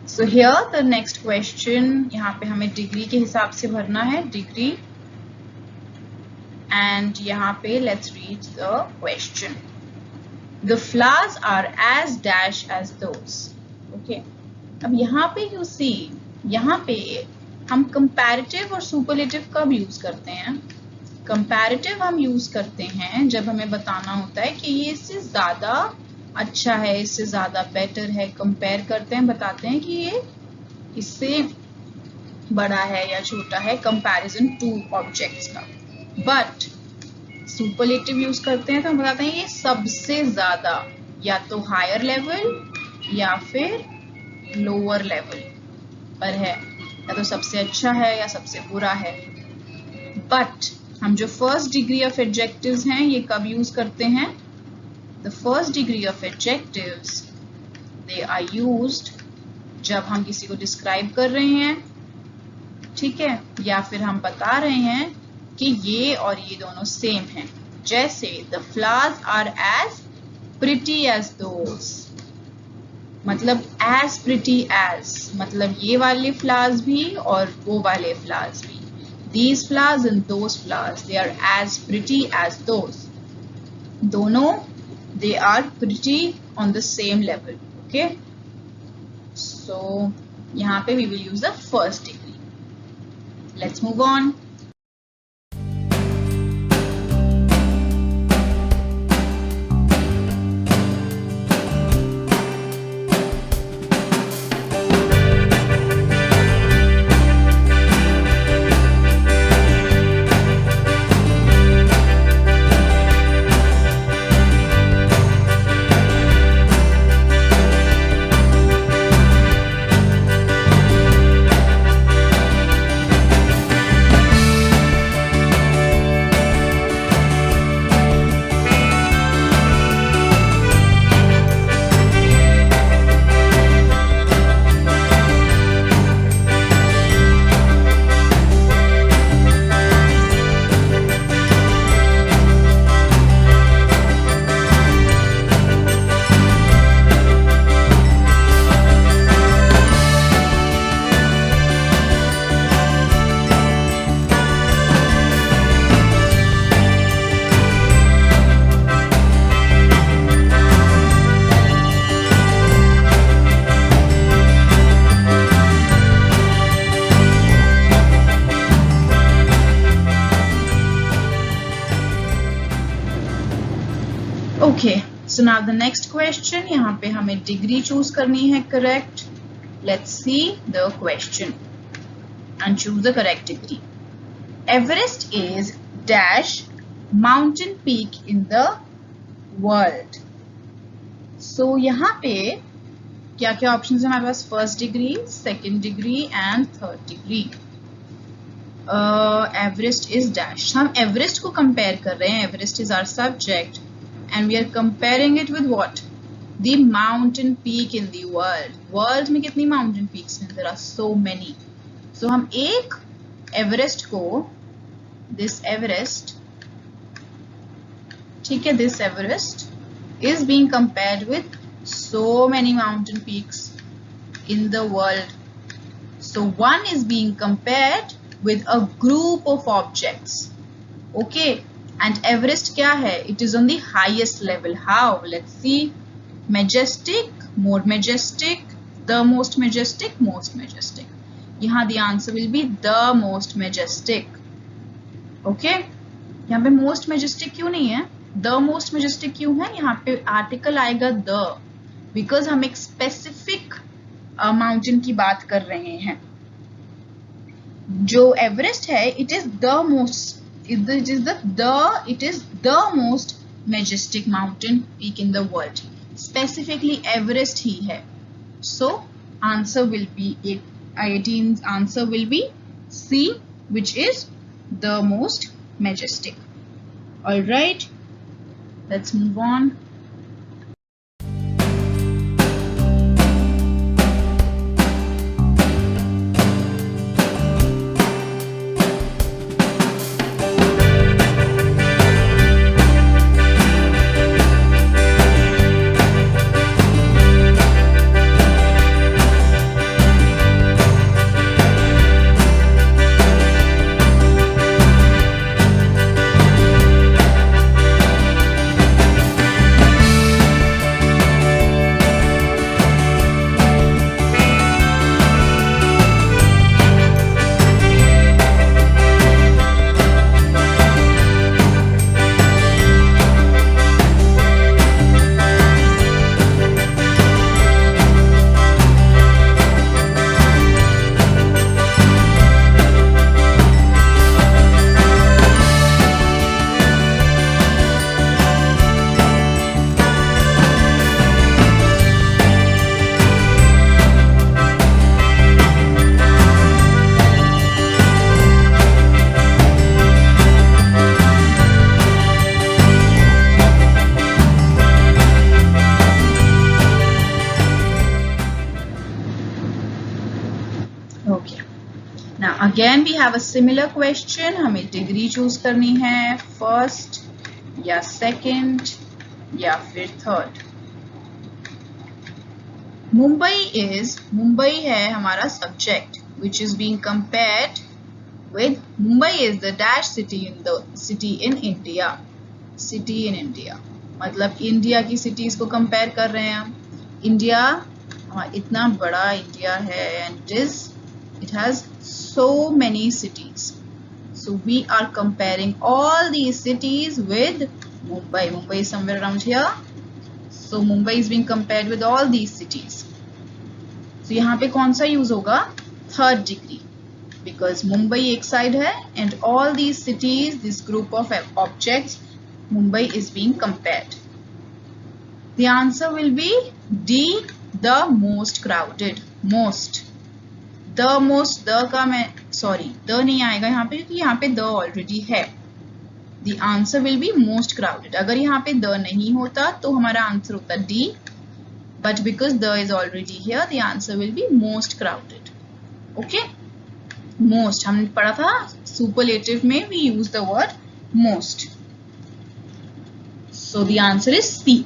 So here the next question, यहाँ पे हमें डिग्री के हिसाब से भरना है डिग्री. And यहाँ पे let's read the question. The flowers are as dash as those. Okay. अब यहाँ पे you see, यहाँ पे हम comparative और superlative कब यूज करते हैं. comparative हम यूज करते हैं जब हमें बताना होता है कि ये इससे ज्यादा अच्छा है, इससे ज्यादा बेटर है. कंपेयर करते हैं, बताते हैं कि ये इससे बड़ा है या छोटा है, कंपैरिजन टू ऑब्जेक्ट्स का. बट सुपरलेटिव यूज करते हैं तो हम बताते हैं ये सबसे ज्यादा, या तो हायर लेवल या फिर लोअर लेवल पर है, या तो सबसे अच्छा है या सबसे बुरा है. बट हम जो फर्स्ट डिग्री ऑफ एडजेक्टिव्स हैं ये कब यूज करते हैं. The first degree of adjectives, they are used जब हम किसी को डिस्क्राइब कर रहे हैं, ठीक है, या फिर हम बता रहे हैं कि ये और ये दोनों सेम हैं. जैसे the flowers are as pretty as those, मतलब as pretty as मतलब ये वाले flowers भी और वो वाले flowers भी. These flowers and those flowers, they are as pretty as those. दोनों they are pretty on the same level. Okay, so यहाँ पे we will use the first degree. Let's move on. Okay, so now the next question, यहाँ पे हमें degree choose करनी है correct. Let's see the question and choose the correct degree. Everest is dash mountain peak in the world. So यहाँ पे क्या क्या option है हमारे पास? First degree, second degree and third degree. Everest is dash. हम एवरेस्ट को compare कर रहे हैं. Everest is our subject and we are comparing it with what? The mountain peak in the world. World में कितनी mountain peaks हैं? There are so many. So हम एक एवरेस्ट को, this Everest, ठीक है, this Everest is being compared with so many mountain peaks in the world. So one is being compared with a group of objects. Okay. And Everest क्या है? It is on the highest level. How? Let's see. Majestic, more majestic, the most majestic, most majestic. यहाँ the answer will be the most majestic. Okay? यहाँ पे most majestic क्यों नहीं है? The most majestic क्यों है? यहाँ पे article आएगा the. Because हम एक specific mountain की बात कर रहे हैं. जो Everest है, it is the most. It is the most majestic mountain peak in the world. Specifically Everest ही है. So answer will be 18's answer will be C, which is the most majestic. All right, let's move on. Again we have a similar question. हमें degree choose करनी है, first या second या फिर third. Mumbai है हमारा subject which is being compared with Mumbai is the dash city in India. मतलब India की सिटीज को कंपेयर कर रहे हैं हम. इंडिया इतना बड़ा इंडिया है and it has so many cities. So we are comparing all these cities with Mumbai. Mumbai is somewhere around here. So Mumbai is being compared with all these cities. So यहाँ पे कौन सा use होगा? Third degree, because Mumbai एक side है and all these cities, this group of objects, Mumbai is being compared. The answer will be D, the most crowded. Most. The most, the का मैं sorry the नहीं आएगा यहाँ पे क्योंकि यहाँ पे the already है. The answer will be most crowded. अगर यहाँ पे the नहीं होता तो हमारा आंसर होता D, but because the is already here, the answer will be most crowded. Okay? Most हमने पढ़ा था superlative में we use the word most. So the answer is C.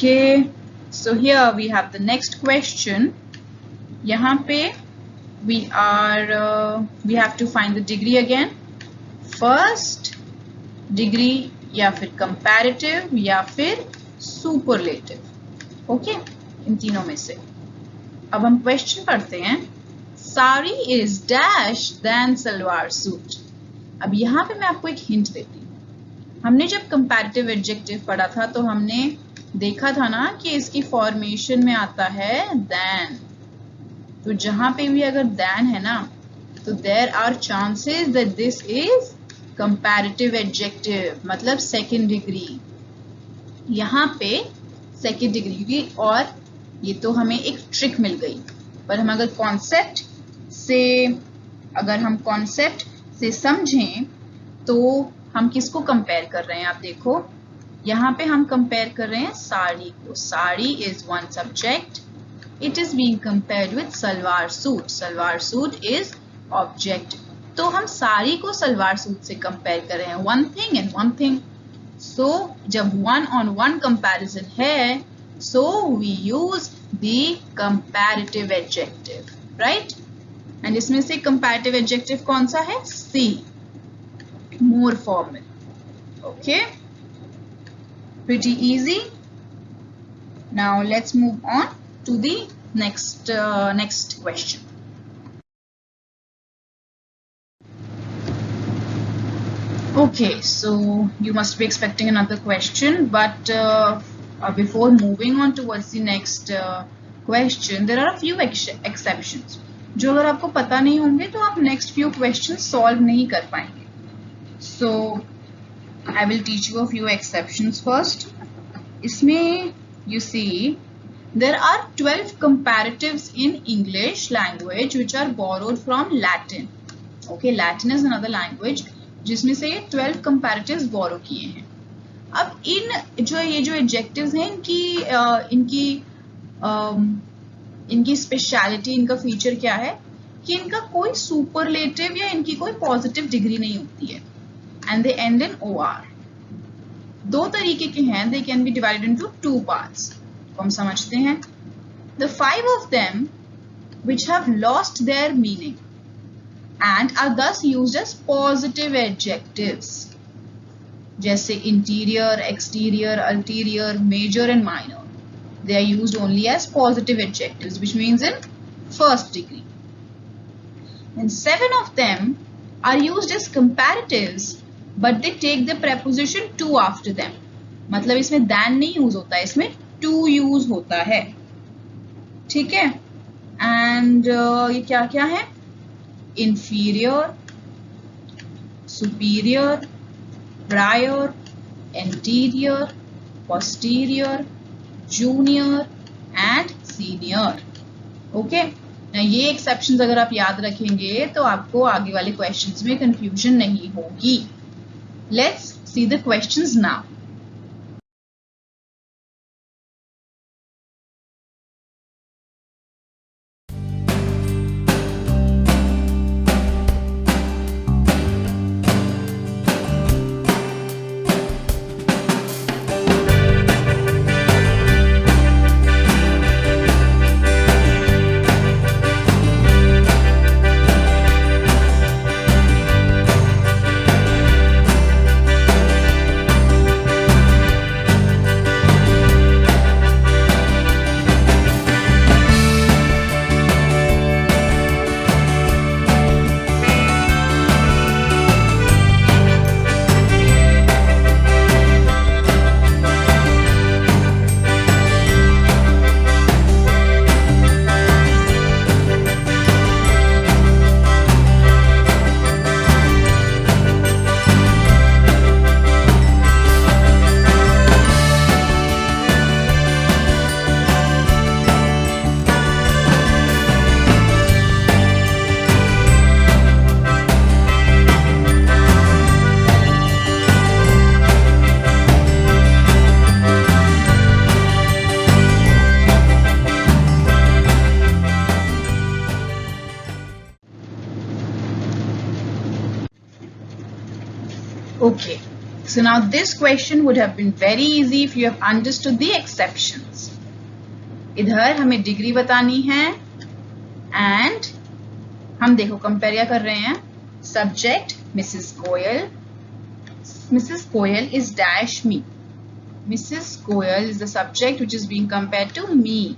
Okay, so here we have the next question. यहाँ पे we have to find the degree again. First degree या फिर comparative या फिर superlative. Okay, इन तीनों में से. अब हम question पढ़ते हैं. Sari is dash than salwar suit. अब यहाँ पे मैं आपको एक hint देती हूँ. हमने जब comparative adjective पढ़ा था तो हमने देखा था ना कि इसकी फॉर्मेशन में आता है than. तो जहां पे भी अगर than है ना तो there are chances that this is comparative adjective, मतलब second degree. यहाँ पे second degree की, और ये तो हमें एक ट्रिक मिल गई. पर हम अगर कॉन्सेप्ट से समझें तो हम किसको कंपेयर कर रहे हैं? आप देखो यहाँ पे हम कंपेयर कर रहे हैं साड़ी को. Sari is one subject. It is being compared with salwar suit. Salwar suit is object. तो हम साड़ी को सलवार सूट से कंपेयर कर रहे हैं. One thing and one thing. So जब वन ऑन वन कंपैरिजन है so we use the comparative adjective, right? And इसमें से कंपैरेटिव एडजेक्टिव कौन सा है? C, more formal. Okay, pretty easy. Now let's move on to the next question. Okay, so you must be expecting another question, but before moving on towards the next question, there are a few exceptions. जो अगर आपको पता नहीं होंगे तो आप next few questions solve नहीं कर पाएंगे. So I will teach you a few exceptions first. इसमें you see there are 12 comparatives in English language which are borrowed from Latin. Okay, Latin is another language जिसमें से 12 comparatives borrow किए हैं. अब ये जो adjectives हैं इनकी स्पेशलिटी, इनका फीचर क्या है कि इनका कोई सुपरलेटिव या इनकी कोई पॉजिटिव डिग्री नहीं होती है. And they end in OR. दो तरीके के हैं. They can be divided into two parts. तो हम समझते हैं. The 5 of them which have lost their meaning and are thus used as positive adjectives. जैसे interior, exterior, ulterior, major and minor. They are used only as positive adjectives, which means in first degree. And 7 of them are used as comparatives, but they take the preposition to after them. मतलब इसमें than नहीं use होता है, इसमें to use होता है. ठीक है. And ये क्या क्या है? Inferior, superior, prior, anterior, posterior, junior and senior. Okay. ये एक्सेप्शंस अगर आप याद रखेंगे तो आपको आगे वाले क्वेश्चंस में कंफ्यूजन नहीं होगी. Let's see the questions now. Okay, so now this question would have been very easy if you have understood the exceptions. इधर हमें डिग्री बतानी है एंड हम देखो कंपेयर कर रहे हैं. Subject Mrs Goyal. Mrs. Goyal is dash me. Mrs. Goyal is the subject which is being compared to me.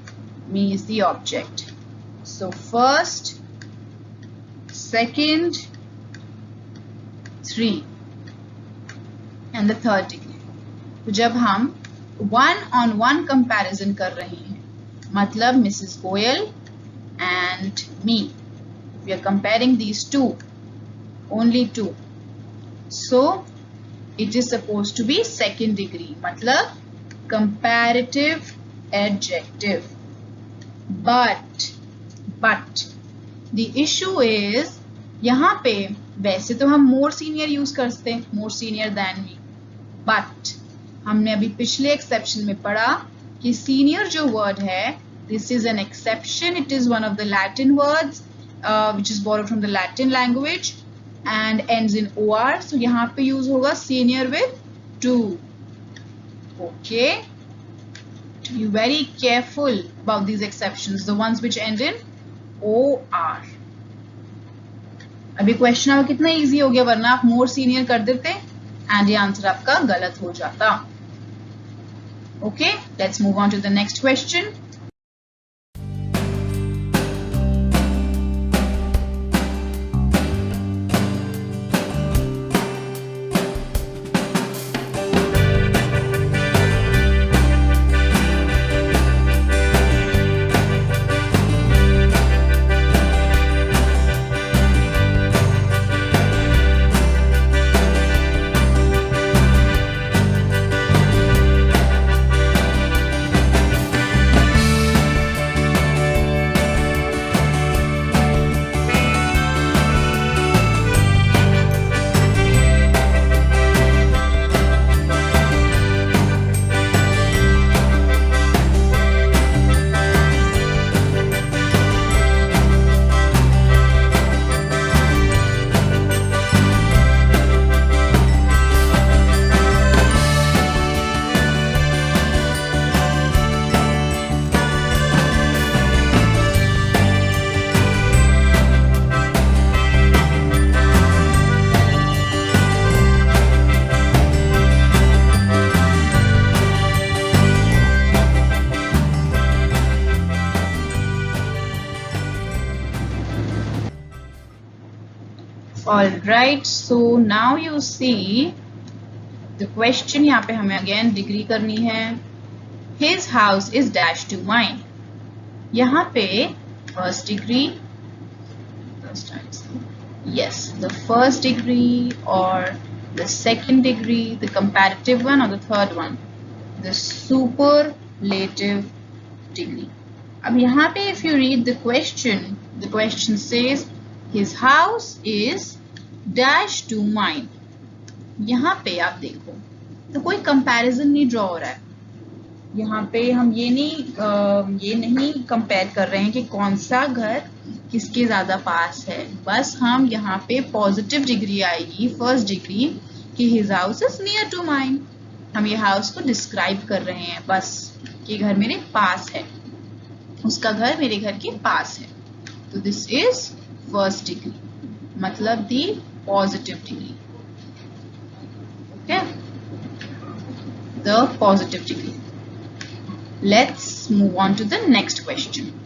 Me is the object. So first, second, 3 and the third degree. तो जब हम one on one comparison कर रहे हैं, मतलब Mrs. Goyal and me, we are comparing these two, only two. So it is supposed to be second degree, मतलब comparative adjective. But the issue is यहाँ पे वैसे तो हम more senior यूज करते हैं, more senior than me. But हमने अभी पिछले एक्सेप्शन में पढ़ा कि senior जो word है, this is an exception. It is one of the Latin words which is borrowed from the Latin language and ends in or. So यहाँ पे यूज होगा senior with to. Okay. Be very careful about these exceptions, the ones which end in or. अभी question आपका कितना easy हो गया, वरना आप मोर सीनियर कर देते एंड ये आंसर आपका गलत हो जाता. Okay, let's move on to the next question. Alright, so now you see the question. यहाँ पे हमें again डिग्री करनी है. His house is dash to mine. यहाँ पे first degree, yes, the first degree or the second degree, the comparative one or the third one, the superlative degree. अब यहाँ पे if you read the question says his house is dash to mine. यहाँ पे आप देखो तो कोई comparison नहीं ड्रॉ हो रहा है. यहाँ पे हम ये नहीं कंपेयर कर रहे हैं कि कौन सा घर किसके ज्यादा पास है. बस हम यहाँ पे पॉजिटिव डिग्री आएगी, फर्स्ट डिग्री, कि his house is near to mine. हम ये हाउस को डिस्क्राइब कर रहे हैं बस कि घर मेरे पास है, उसका घर मेरे घर के पास है. तो दिस इज फर्स्ट डिग्री, मतलब the positive degree. Okay, the positive degree. Let's move on to the next question.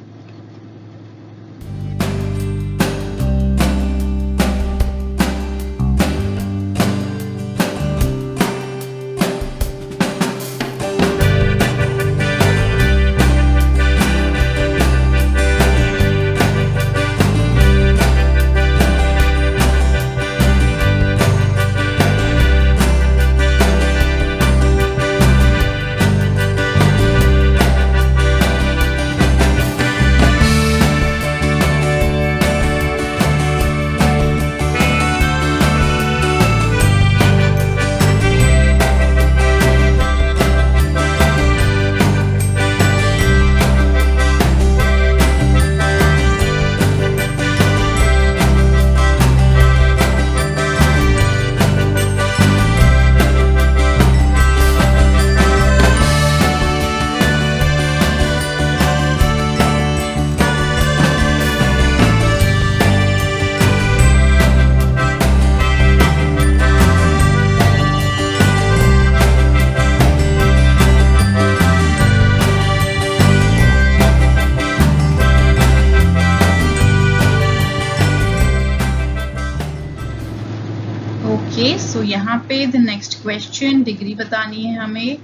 So यहाँ पे द नेक्स्ट क्वेश्चन, डिग्री बतानी है हमें.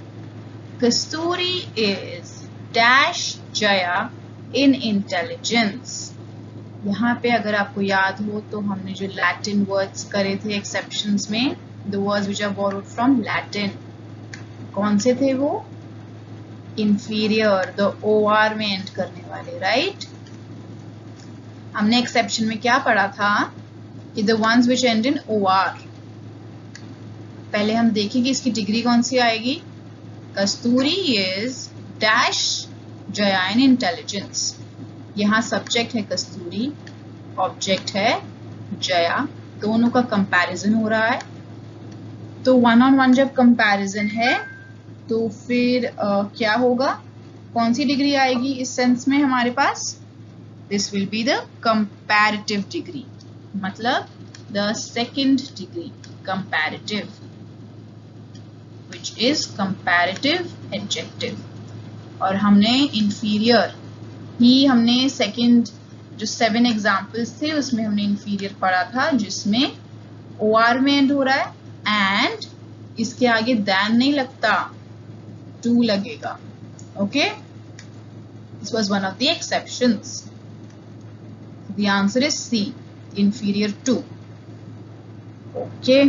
Kasturi is dash Jaya in intelligence. यहाँ पे अगर आपको याद हो तो हमने जो लैटिन वर्ड्स करे थे एक्सेप्शंस में, the words which are borrowed from Latin, कौन से थे वो? इंफीरियर, द OR में एंड करने वाले, राइट? हमने एक्सेप्शन में क्या पढ़ा था कि the ones which end in OR. पहले हम देखेंगे इसकी डिग्री कौन सी आएगी. Kasturi is dash Jaya in intelligence. यहाँ सब्जेक्ट है कस्तूरी, ऑब्जेक्ट है जया, दोनों का कंपैरिजन हो रहा है. तो 1 on 1 जब कंपैरिजन है तो फिर क्या होगा, कौन सी डिग्री आएगी इस सेंस में हमारे पास? This will be the comparative degree, मतलब the second degree comparative, which is comparative adjective. और हमने inferior ही, हमने सेकंड जो 7 एग्जाम्पल्स थे उसमें हमने inferior पढ़ा था, जिसमें OR में एंड हो रहा है एंड इसके आगे than नहीं लगता, to लगेगा. Okay, this was one of the exceptions. The answer is C, inferior to. Okay.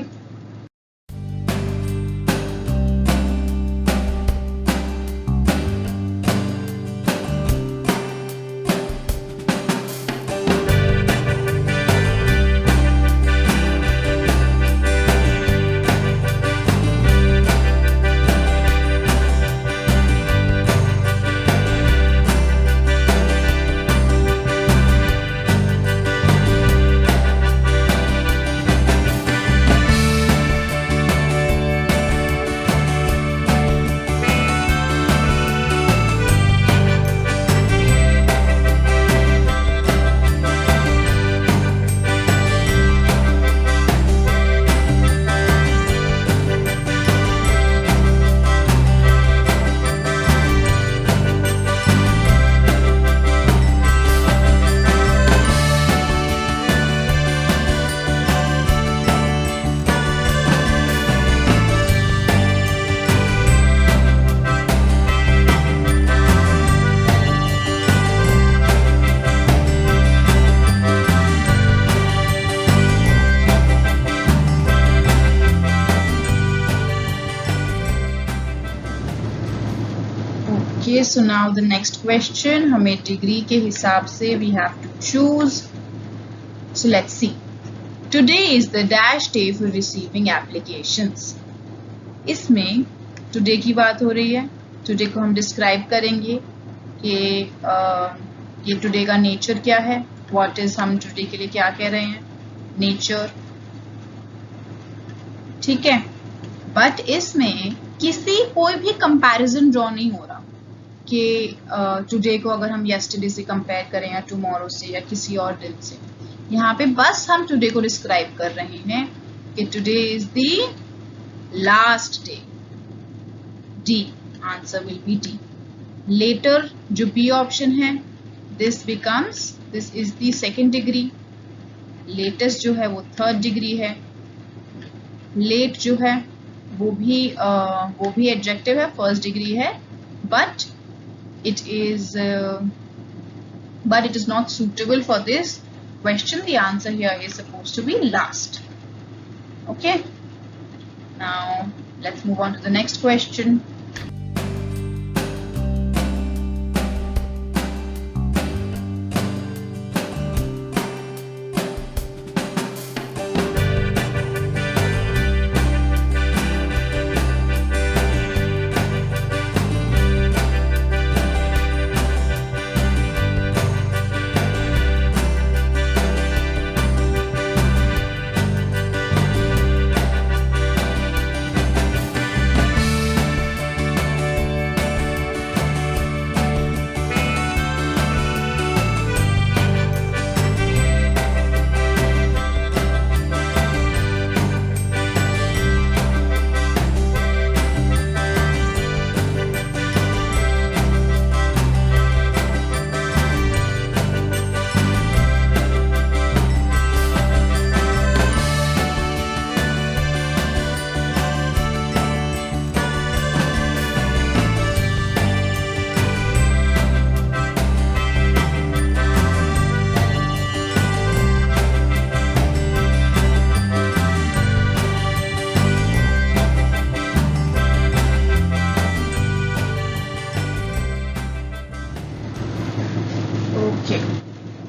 So now the next question, हमें डिग्री के हिसाब से we have to choose. So let's see. Today is the dash day for receiving applications. इसमें today की बात हो रही है. टुडे को हम डिस्क्राइब करेंगे कि ये टुडे का नेचर क्या है. व्हाट इज, हम टुडे के लिए क्या कह रहे हैं, नेचर. ठीक है, बट इसमें कोई भी कंपैरिजन ड्रॉ नहीं हो रहा कि टुडे को अगर हम येस्टरडे से कंपेयर करें या टुमारो से या किसी और दिन से. यहाँ पे बस हम टुडे को डिस्क्राइब कर रहे हैं कि today is the last day. D, answer will be D. Later जो बी ऑप्शन है, this is the second degree. Latest जो है वो थर्ड डिग्री है. लेट जो है वो भी एडजेक्टिव है, फर्स्ट डिग्री है, but it is not suitable for this question. The answer here is supposed to be last. Okay, now let's move on to the next question.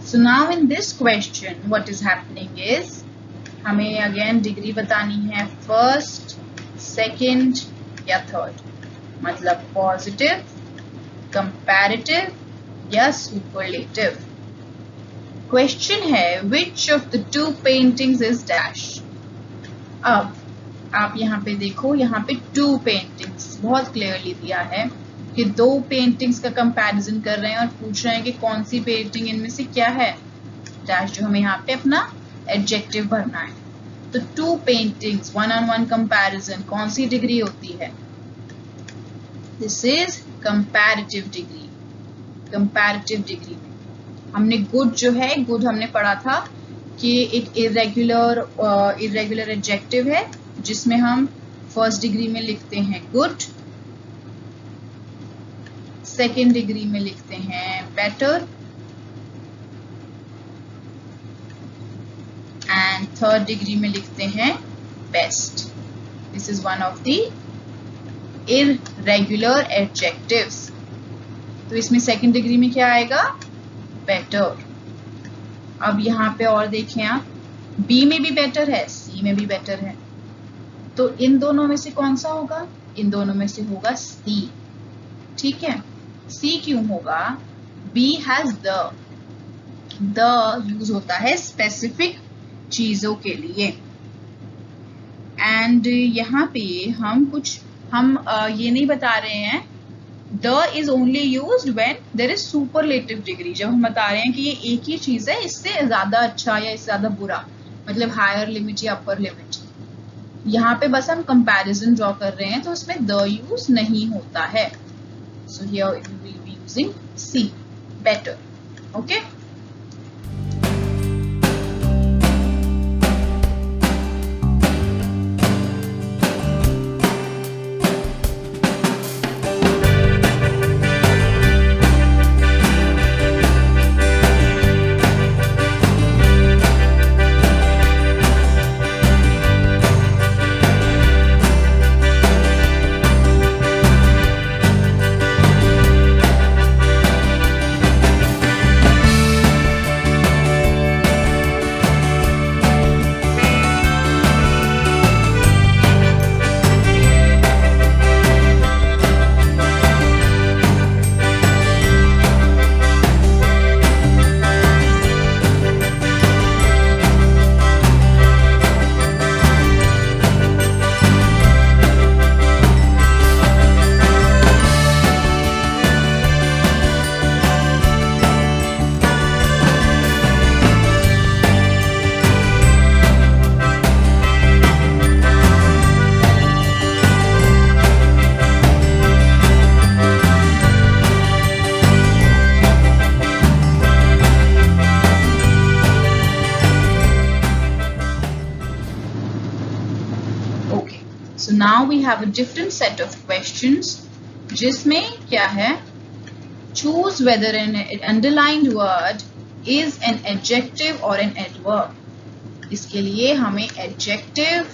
So now in this question what is happening is हमें again degree बतानी है, first, second या third. मतलब positive, comparative या superlative. Question है which of the two paintings is dash. अब आप यहाँ पे देखो, यहाँ पे टू पेंटिंग्स बहुत क्लियरली दिया है कि दो पेंटिंग्स का कंपैरिजन कर रहे हैं और पूछ रहे हैं कि कौन सी पेंटिंग इनमें से क्या है. डैश जो हमें यहाँ पे अपना एडजेक्टिव भरना है. तो two paintings, one on one comparison, कौन सी डिग्री होती है, this is comparative degree. Comparative degree में हमने गुड जो है, गुड हमने पढ़ा था कि एक इरेगुलर एडजेक्टिव है जिसमें हम फर्स्ट डिग्री में लिखते हैं गुड, सेकेंड डिग्री में लिखते हैं बेटर एंड थर्ड डिग्री में लिखते हैं best. This is one of the irregular adjectives. तो इसमें सेकेंड डिग्री में क्या आएगा, बेटर. अब यहाँ पे और देखें आप, बी में भी बेटर है, सी में भी बेटर है. तो इन दोनों में से कौन सा होगा, इन दोनों में से होगा सी. ठीक है, सी क्यों होगा, बी हैज द यूज होता है स्पेसिफिक चीजों के लिए. एंड यहाँ पे हम ये नहीं बता रहे हैं, the is only used when there is superlative degree. जब हम बता रहे हैं कि ये एक ही चीज है, इससे ज्यादा अच्छा या इससे ज्यादा बुरा, मतलब हायर लिमिट या अपर लिमिट. यहाँ पे बस हम कंपैरिजन ड्रॉ कर रहे हैं तो उसमें द यूज नहीं होता है. So here we will be using C, better. Okay, now we have a different set of questions जिसमें क्या है, choose whether an underlined word is an adjective or an adverb. इसके लिए हमें adjective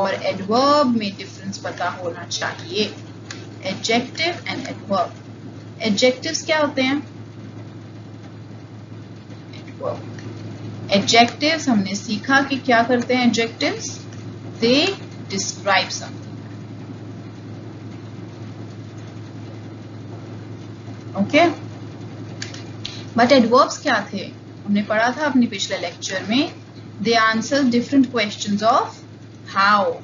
और adverb में difference पता होना चाहिए. Adjective and adverb. Adjectives क्या होते हैं? Adverb. Adjectives हमने सीखा कि क्या करते हैं adjectives? They describe something. Okay? But adverbs क्या थे? हमने पढ़ा था अपने पिछले लेक्चर में. They answer different questions of how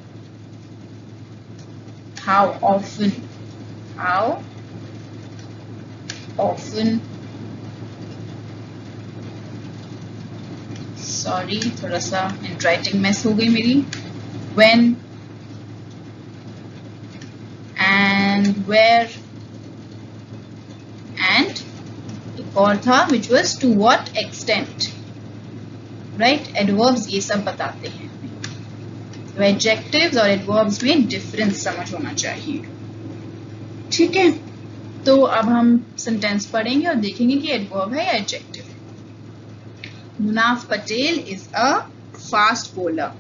often, sorry थोड़ा सा handwriting mess हो गई मेरी. When and where and एक और था which was to what extent. Right? Adverbs ये सब बताते हैं. तो adjectives और adverbs में difference समझ होना चाहिए. ठीक है, तो अब हम sentence पढ़ेंगे और देखेंगे कि adverb है या adjective. Munaf Patel is a fast bowler.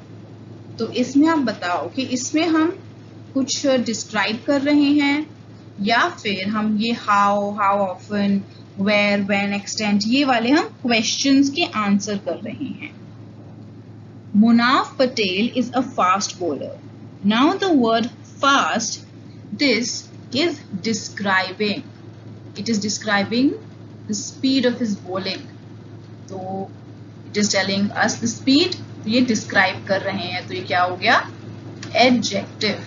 तो इसमें आप बताओ कि इसमें हम कुछ डिस्क्राइब कर रहे हैं या फिर हम ये how often, where, when, extent, ये वाले हम क्वेश्चंस के आंसर कर रहे हैं. Munaf Patel is a fast bowler. Now the word fast, this is describing, it is describing the speed of his bowling. तो it is telling us the speed. तो ये डिस्क्राइब कर रहे हैं, तो ये क्या हो गया? एडजेक्टिव.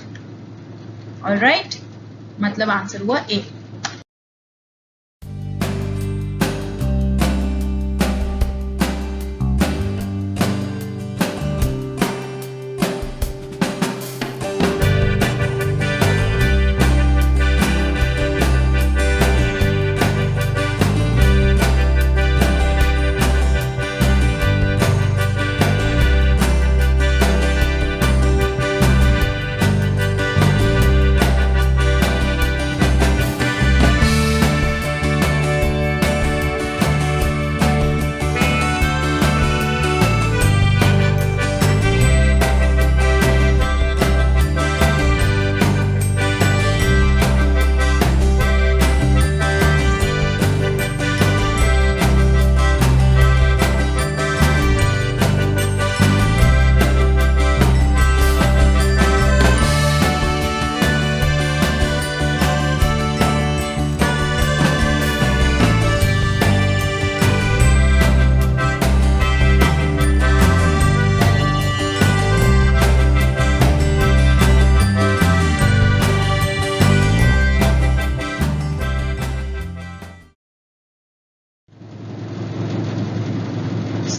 ऑलराइट, मतलब आंसर हुआ ए.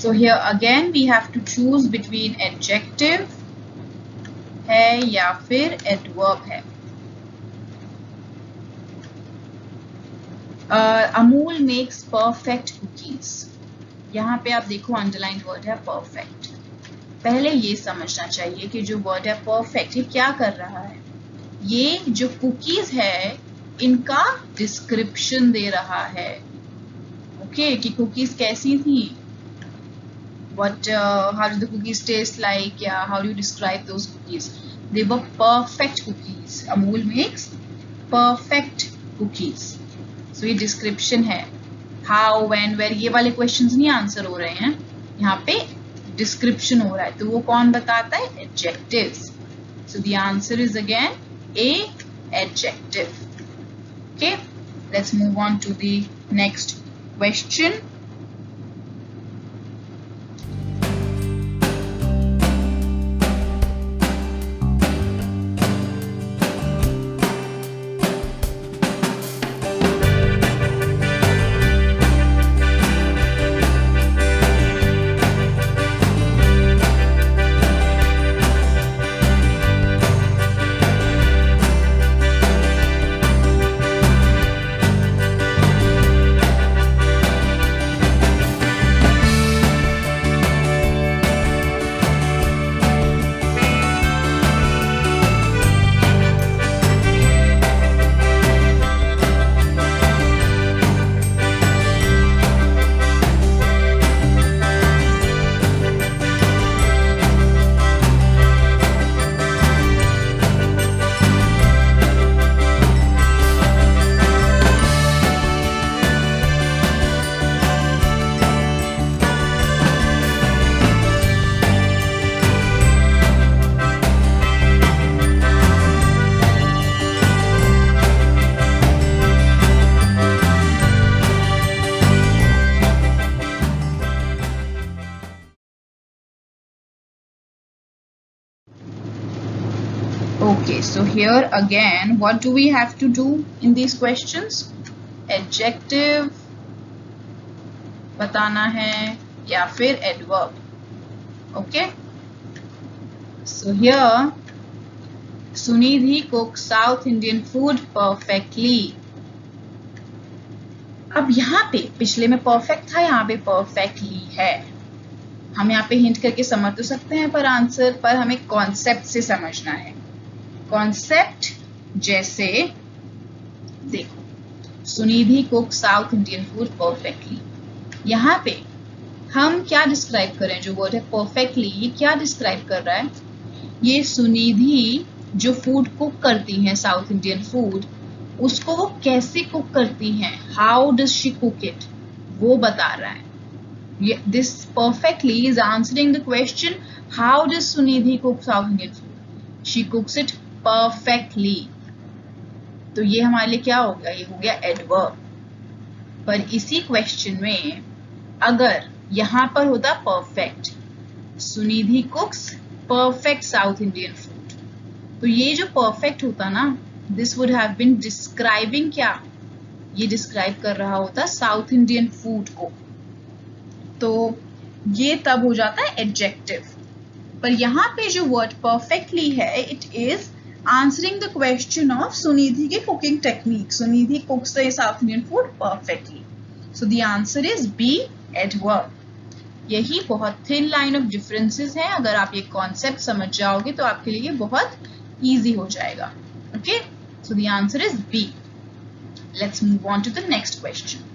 So here again we have to choose between adjective है या फिर adverb है. Amul makes perfect cookies. यहाँ पे आप देखो underlined word है perfect. पहले ये समझना चाहिए कि जो word है perfect ये क्या कर रहा है. ये जो cookies है इनका description दे रहा है. Okay, कि cookies कैसी थी. How did the cookies taste like? Yeah, how do you describe those cookies? They were perfect cookies. Amul makes perfect cookies. So ये description है. How, when, where ये वाले questions नहीं answer हो रहे हैं. यहाँ पे description हो रहा है. तो वो कौन बताता है? Adjectives. So the answer is again A, adjective. Okay, let's move on to the next question. so here again, what do we have to do in these questions? Adjective बताना है या फिर adverb. Okay. So here, Sunidhi cooks South Indian food perfectly. अब यहाँ पे पिछले में perfect था, यहाँ पे perfectly है. हम यहाँ पे हिंट करके समझ तो सकते हैं, पर आंसर पर हमें कॉन्सेप्ट से समझना है. कॉन्सेप्ट जैसे देखो, Sunidhi cook south Indian food perfectly. यहाँ पे हम क्या डिस्क्राइब कर रहे हैं? जो वर्ड है परफेक्टली, ये क्या डिस्क्राइब कर रहा है? ये सुनिधि जो फूड कुक करती हैं, साउथ इंडियन फूड, उसको वो कैसे कुक करती हैं, how does she cook it, वो बता रहा है. This perfectly is answering the question, how does Sunidhi cook South Indian food? She cooks it perfectly. तो ये हमारे लिए क्या हो गया? ये हो गया adverb. पर इसी क्वेश्चन में अगर यहाँ पर होता perfect, Sunidhi cooks perfect South Indian food, तो ये जो perfect होता ना, this would have been describing क्या? ये describe कर रहा होता South Indian food को. तो ये तब हो जाता है एडजेक्टिव. पर यहाँ पे जो वर्ड परफेक्टली है, it is answering the question of Sunidhi के cooking technique. Sunidhi cooks the South Indian food perfectly. So the answer is B, adverb. यही बहुत थिन लाइन ऑफ डिफरेंसेस हैं. अगर आप ये कॉन्सेप्ट समझ जाओगे तो आपके लिए बहुत इजी हो जाएगा. Okay, so the answer is B. Let's move on to the next question.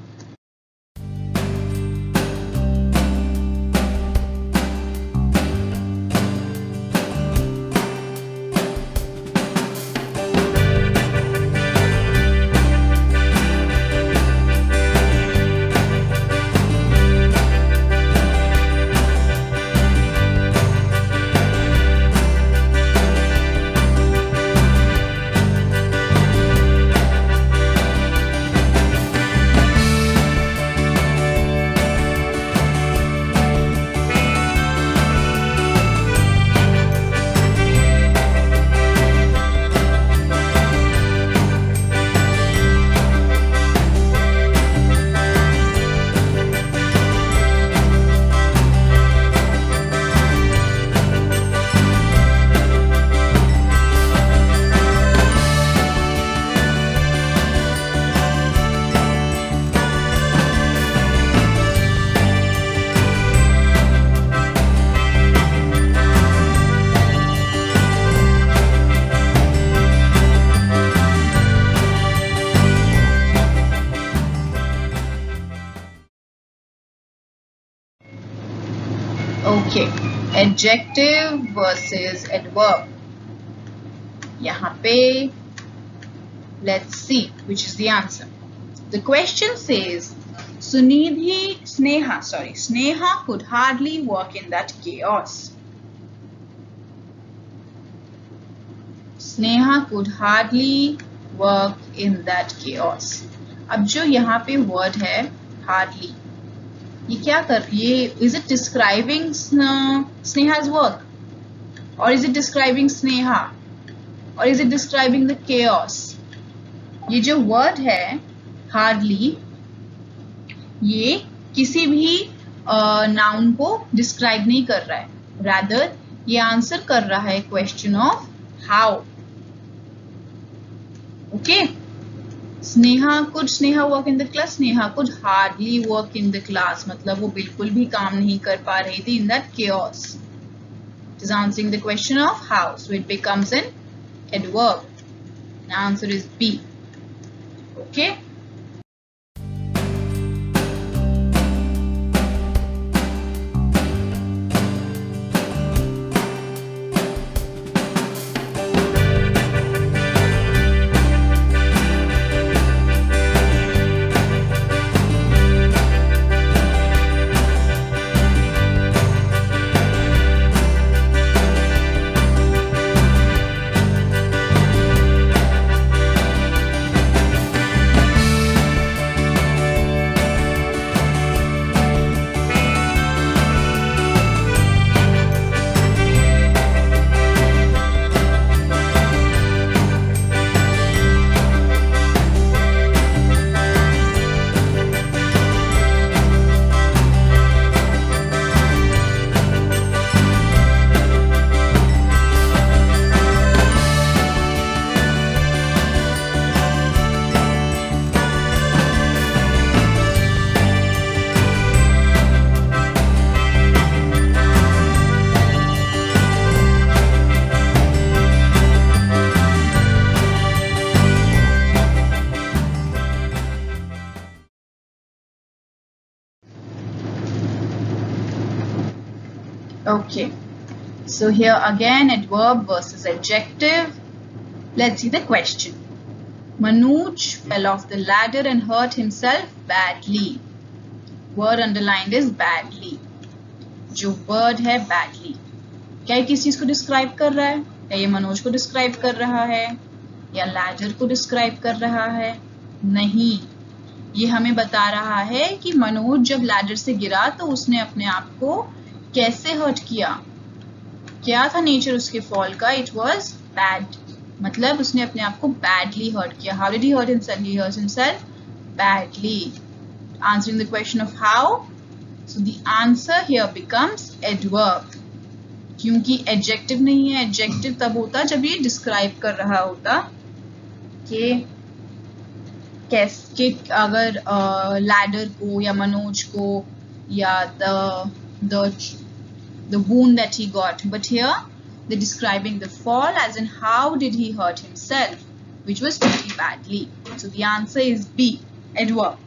Okay, adjective versus adverb. यहाँ पे let's see which is the answer. The question says Sneha could hardly work in that chaos. Sneha could hardly work in that chaos. अब जो यहाँ पे word है hardly, ये क्या कर रही है? Is it describing Sneha's work, or is it describing Sneha, or is it describing the chaos? ये जो word है hardly, ये किसी भी noun को describe नहीं कर रहा है. Rather, ये answer कर रहा है question of how. Okay. Could Sneha work in the class? Sneha could hardly work in the class. मतलब वो बिल्कुल भी काम नहीं कर पा रही थी in that chaos. It is answering the question of how. So it becomes an adverb. The answer is B. Okay. Okay, so here again adverb versus adjective. Let's see the question. Manoj fell off the ladder and hurt himself badly. Word underlined is badly. जो word है badly, क्या ये किस चीज को describe कर रहा है? क्या ये मनोज को डिस्क्राइब कर रहा है या लैडर को डिस्क्राइब कर रहा है? नहीं, ये हमें बता रहा है कि मनोज जब लैडर से गिरा तो उसने अपने आप को कैसे हर्ट किया. क्या था नेचर उसके फॉल का? इट वाज बैड, मतलब उसने अपने आप को बैडली हर्ट किया. How did he hurt himself? He hurt himself badly. Answering the question of how, so the answer here becomes adverb. क्योंकि adjective नहीं है. adjective तब होता जब ये describe कर रहा होता कि कैसे, अगर लैडर को या मनोज को या the wound that he got. But here they're describing the fall as in how did he hurt himself, which was pretty badly. So the answer is B, adverb.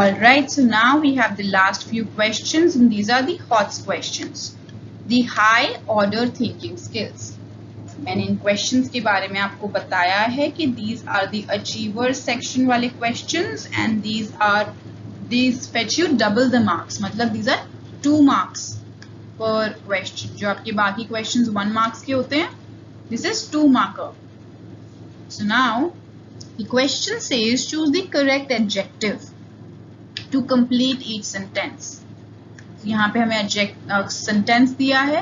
Alright, so now we have the last few questions and these are the HOTS questions. The high order thinking skills. मैंने इन questions के बारे में आपको बताया है कि these are the achievers section वाले questions and these fetch you double the marks. मतलब these are 2 marks per question. जो आपके बाकी questions 1 marks के होते हैं, this is 2 marker. So now the question says choose the correct adjective to complete each sentence. तो यहाँ पे हमें sentence दिया है,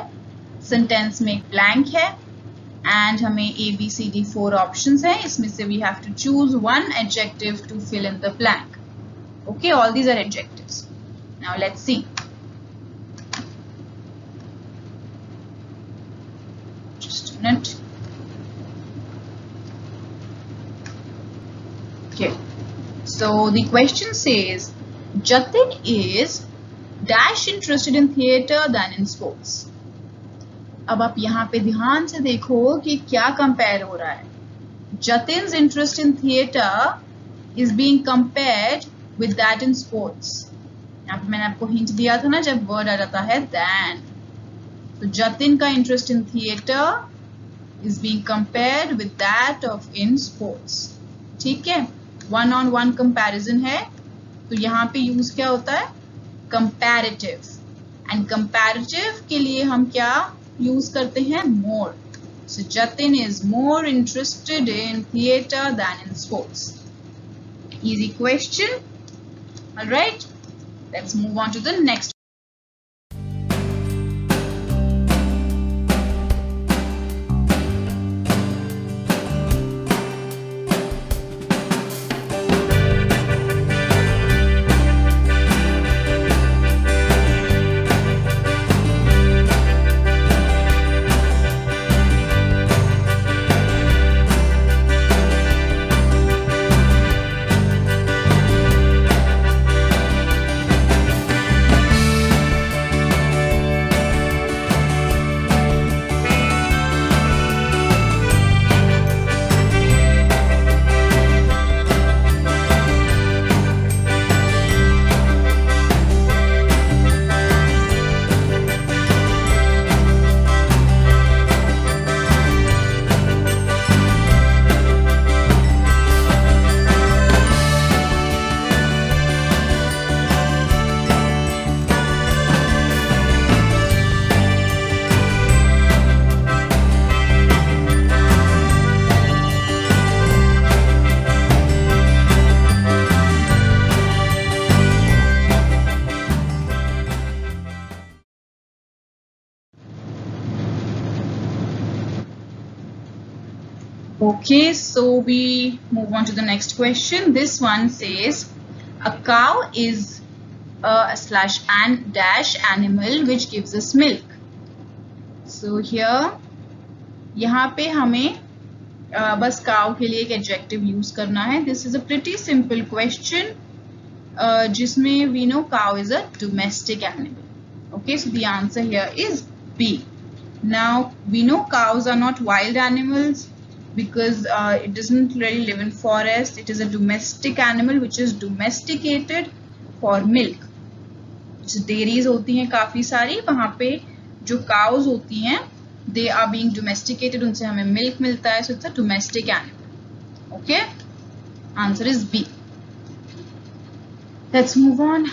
sentence में blank है and हमें A, B, C, D 4 options हैं. इसमें से we have to choose one adjective to fill in the blank. Okay, all these are adjectives. Now let's see. Just a minute. Okay, so the question says Jatin is dash interested in theatre than in sports. अब आप यहाँ पे ध्यान से देखो कि क्या compare हो रहा है. Jatin's interest in theatre is being compared with that in sports. यहाँ पे मैंने आपको हिंट दिया था ना जब वर्ड आ जाता है than. तो Jatin का interest in theatre is being compared with that of in sports. ठीक है, 1-on-1 comparison है. तो यहाँ पे यूज क्या होता है? कंपैरेटिव. एंड कंपैरेटिव के लिए हम क्या यूज करते हैं? More. So Jatin is more interested in theatre than in sports. Easy question. Alright, let's move on to the next. Okay, so we move on to the next question. This one says, a cow is a slash and dash animal which gives us milk. So here, यहाँ पे हमें बस cow के लिए एक adjective use करना है. This is a pretty simple question. जिसमें we know cow is a domestic animal. Okay, so the answer here is B. Now we know cows are not wild animals because it doesn't really live in forest. It is a domestic animal which is domesticated for milk. So dairies होती हैं काफी सारी, वहाँ पे जो cows होती हैं, they are being domesticated. उनसे हमें milk मिलता है. So it's a domestic animal. Okay, answer is B. Let's move on.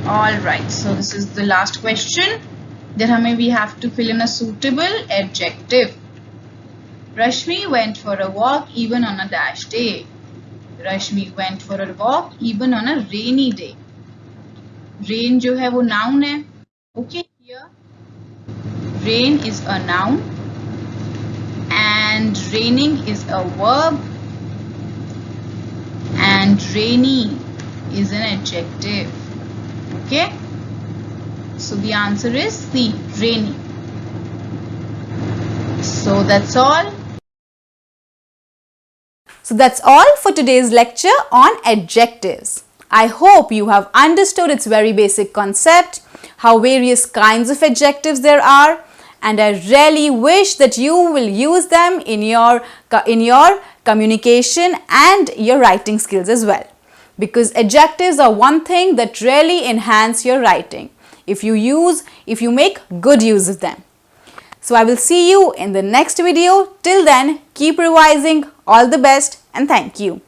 Alright, so this is the last question. Then we have to fill in a suitable adjective. Rashmi went for a walk even on a dash day. Rashmi went for a walk even on a rainy day. Rain जो है वो noun है. Okay, here rain is a noun and raining is a verb and rainy is an adjective. Okay, so the answer is C, rainy. So that's all. So that's all for today's lecture on adjectives. I hope you have understood its very basic concept, how various kinds of adjectives there are, and I really wish that you will use them in your communication and your writing skills as well. Because adjectives are one thing that really enhance your writing if you make good use of them. So I will see you in the next video. Till then, keep revising. All the best and thank you.